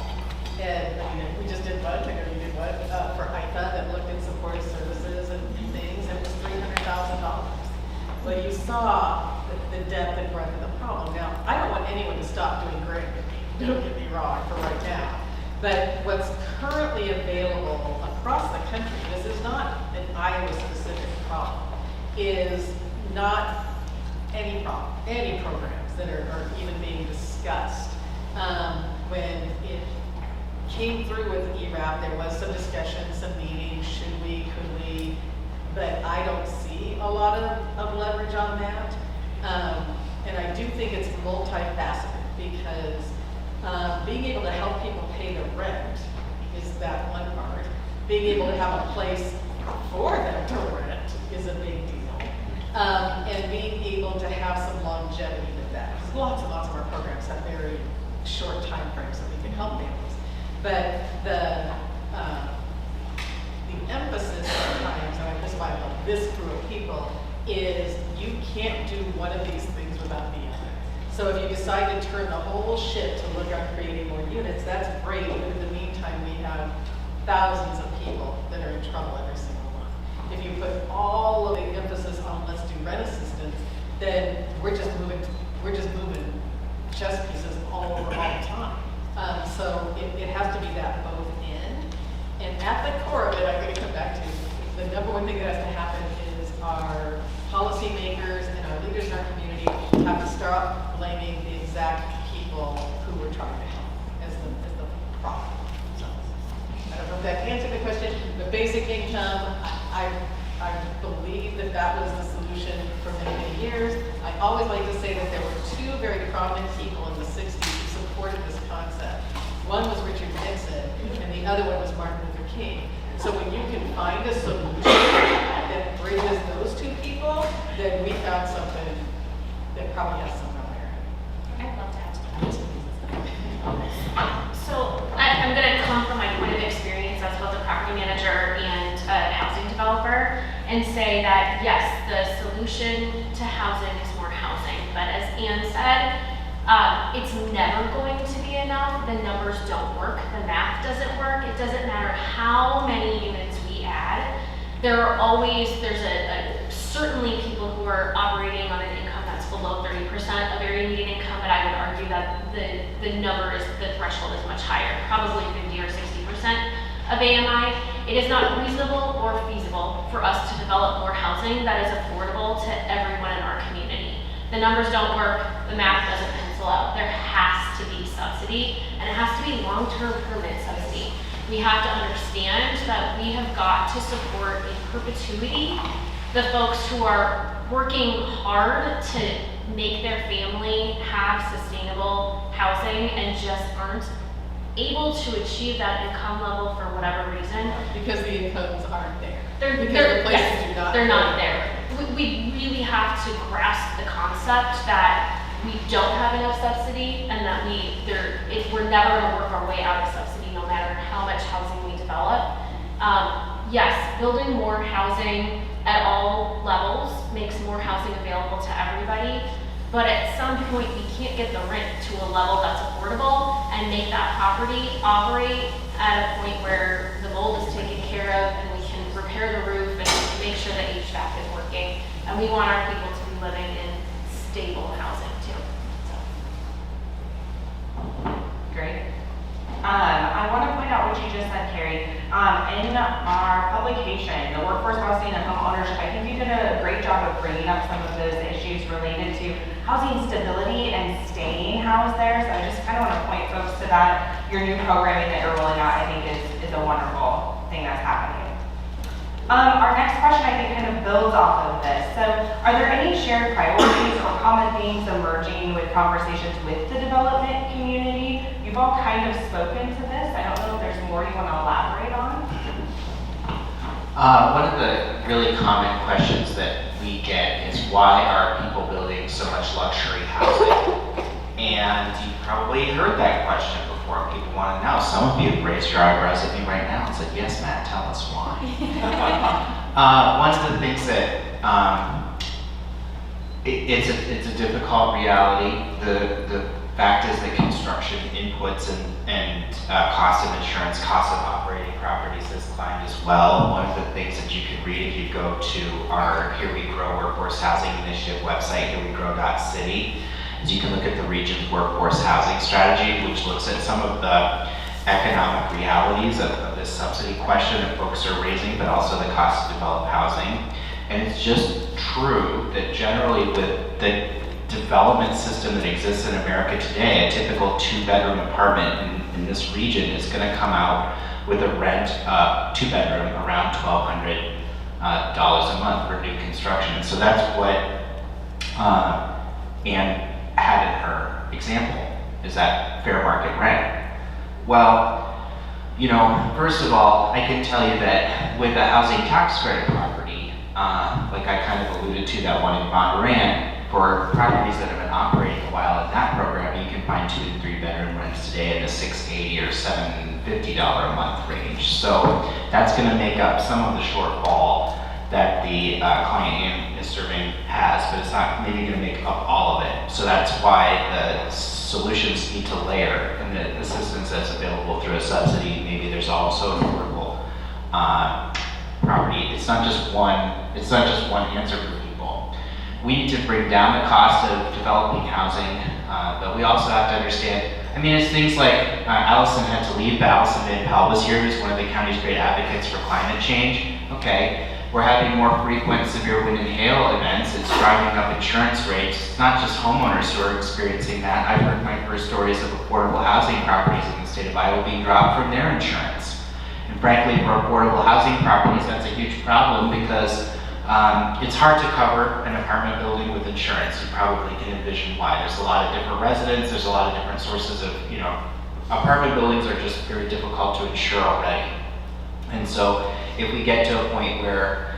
And we just did one, I know you did one, for IPA that looked at supportive services and things, and it was $300,000. Well, you saw the depth and breadth of the problem. Now, I don't want anyone to stop doing grant giving, don't get me wrong, for right now. But what's currently available across the country, this is not an Iowa-specific problem, is not any programs that are even being discussed. When it came through with ERAP, there was some discussion, some meetings, should we, could we, but I don't see a lot of leverage on that. And I do think it's multifaceted because being able to help people pay the rent is that one part. Being able to have a place for them to rent is a big deal. And being able to have some longevity with that. Because lots and lots of our programs have very short time frames that we can help families. But the emphasis sometimes, and this is why I love this group of people, is you can't do one of these things without the other. So if you decide to turn the whole ship to look at creating more units, that's great, but in the meantime, we have thousands of people that are in trouble every single month. If you put all of the emphasis on let's do rent assistance, then we're just moving chess pieces all over all the time. So it has to be that both in. And at the core of it, I'm going to come back to, the number one thing that has to happen is our policymakers and our leaders in our community have to stop blaming the exact people who we're trying to help as the problem. So, I don't know if that answered the question. The basic income, I believe that was the solution for many, many years. I always like to say that there were two very prominent people in the 60s who supported this concept. One was Richard Nixon, and the other one was Martin Luther King. So when you can find a solution that bridges those two people, then we found something that probably has some merit. I'd love to add to that. So I'm going to come from my point of experience as both a property manager and a housing developer and say that yes, the solution to housing is more housing. But as Ann said, it's never going to be enough. The numbers don't work. The math doesn't work. It doesn't matter how many units we add. There's certainly people who are operating on an income that's below 30% of area median income, but I would argue that the threshold is much higher, probably 50 or 60% of AMI. It is not reasonable or feasible for us to develop more housing that is affordable to everyone in our community. The numbers don't work, the math doesn't pencil out. There has to be subsidy, and it has to be long-term permanent subsidy. We have to understand that we have got to support in perpetuity the folks who are working hard to make their family have sustainable housing and just aren't able to achieve that income level for whatever reason. Because the incomes aren't there. They're not there. We really have to grasp the concept that we don't have enough subsidy and that we're never going to work our way out of subsidy no matter how much housing we develop. Yes, building more housing at all levels makes more housing available to everybody, but at some point we can't get the rent to a level that's affordable and make that property operate at a point where the mold is taken care of and we can repair the roof and make sure that HVAC is working. And we want our people to be living in stable housing too. Great. I want to point out what you just said, Carrie. In our publication, the Workforce Housing and Home Ownership, I think you did a great job of bringing up some of those issues related to housing stability and staying housed there. So I just kind of want to point folks to that. Your new programming that you're rolling out, I think, is a wonderful thing that's happening. Our next question, I think, kind of builds off of this. So are there any shared priorities or common themes emerging with conversations with the development community? You've all kind of spoken to this. I don't know if there's more you want to elaborate on. One of the really common questions that we get is why are people building so much luxury housing? And you probably heard that question before. People want to know. Some of you have raised your eyebrows at me right now and said, yes, Matt, tell us why. One of the things that it's a difficult reality. The fact is that construction inputs and cost of insurance, cost of operating properties has climbed as well. One of the things that you can read if you go to our Here We Grow Workforce Housing Initiative website, herewegrow.city, is you can look at the region's workforce housing strategy, which looks at some of the economic realities of this subsidy question that folks are raising, but also the cost to develop housing. And it's just true that generally with the development system that exists in America today, a typical 2-bedroom apartment in this region is going to come out with a rent, 2-bedroom, around $1,200 a month for new construction. So that's what Ann had in her example, is that fair market rent. Well, you know, first of all, I can tell you that with a housing tax credit property, like I kind of alluded to that one in Monterey, for properties that have been operating a while in that program, you can find 2- and 3-bedroom rents today in the $680 or $750 a month range. So that's going to make up some of the shortfall that the client Ann is serving has, but it's not maybe going to make up all of it. So that's why the solutions need to layer, and the assistance that's available through a subsidy. Maybe there's also an affordable property. It's not just one answer for people. We need to bring down the cost of developing housing, but we also have to understand I mean, it's things like Allison had to leave, but Allison Van Pal was here, who's one of the county's great advocates for climate change. Okay, we're having more frequent severe wind and hail events. It's driving up insurance rates. It's not just homeowners who are experiencing that. I've heard my first stories of affordable housing properties in the state of Iowa being dropped from their insurance. And frankly, for affordable housing properties, that's a huge problem because it's hard to cover an apartment building with insurance. You probably can envision why. There's a lot of different residents, there's a lot of different sources of, apartment buildings are just very difficult to insure already. And so if we get to a point where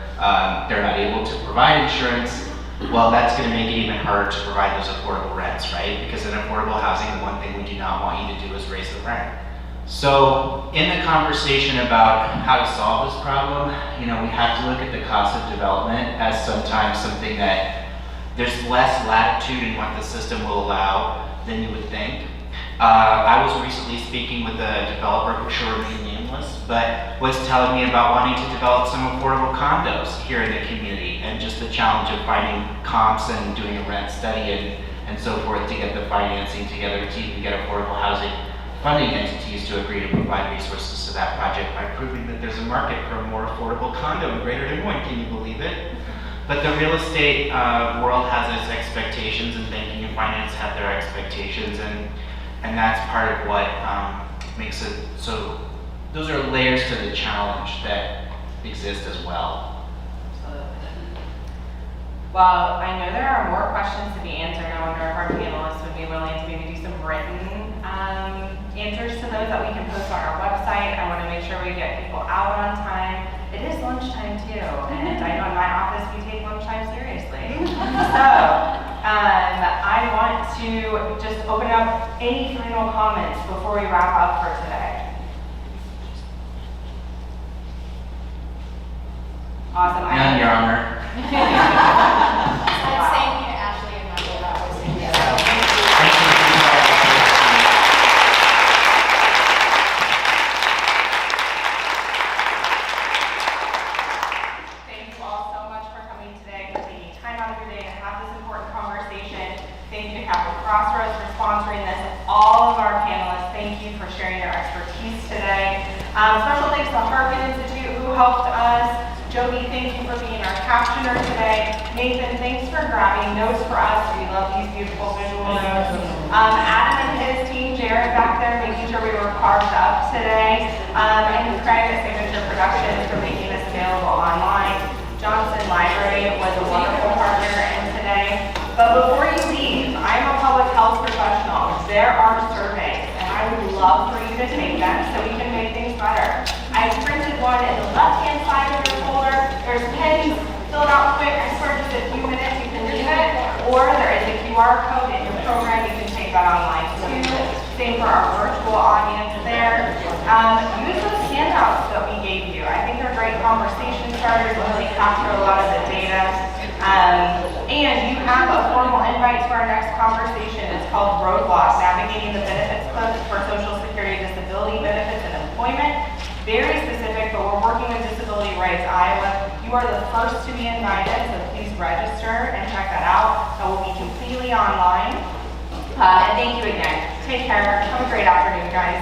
they're not able to provide insurance, well, that's going to make it even harder to provide those affordable rents, right? Because in affordable housing, the one thing we do not want you to do is raise the rent. So in the conversation about how to solve this problem, we have to look at the cost of development as sometimes something that there's less latitude in what the system will allow than you would think. I was recently speaking with a developer who shall remain nameless, but was telling me about wanting to develop some affordable condos here in the community and just the challenge of finding comps and doing a rent study and so forth to get the financing together to even get affordable housing funding entities to agree to provide resources to that project by proving that there's a market for a more affordable condo in Greater Des Moines. Can you believe it? But the real estate world has its expectations, and banking and finance have their expectations, and that's part of what makes it so. Those are layers to the challenge that exist as well. Well, I know there are more questions to be answered. I wonder if our panelists would be willing to maybe do some written answers to those that we can post on our website. I want to make sure we get people out on time. It is lunchtime too, and I know in my office we take lunchtime seriously. So I want to just open up any final comments before we wrap up for today. Awesome. None, Your Honor. I'm saying to Ashley and Michael that was in there. Thank you all so much for coming today, for taking time out of your day to have this important conversation. Thank you to Capital Crossroads for sponsoring this, and all of our panelists, thank you for sharing your expertise today. Special thanks to the Harkin Institute who helped us. Jody, thank you for being our captioner today. Nathan, thanks for grabbing notes for us. We love these beautiful visual notes. Adam and his team, Jared back there, making sure we were carved up today. And Craig at Signature Productions for making this available online. Johnson Library was a wonderful partner in today. But before you leave, I'm a public health professional. There are surveys, and I would love for you to take them so we can make things better. I printed one in the left-hand side of your folder. There's pens, fill it out quick. I swear just a few minutes you can leave it. Or there is a QR code in your program. You can take that online too. Same for our virtual audience there. Use those handouts that we gave you. I think they're great conversation starters. Really capture a lot of the data. And you have a formal invite to our next conversation. It's called Roadblock, Navigating the Benefits Cliff for Social Security Disability Benefits and Employment. Very specific, but we're working with Disability Rights Iowa. You are the first to be invited, so please register and check that out. That will be completely online. And thank you again. Take care. Have a great afternoon, guys.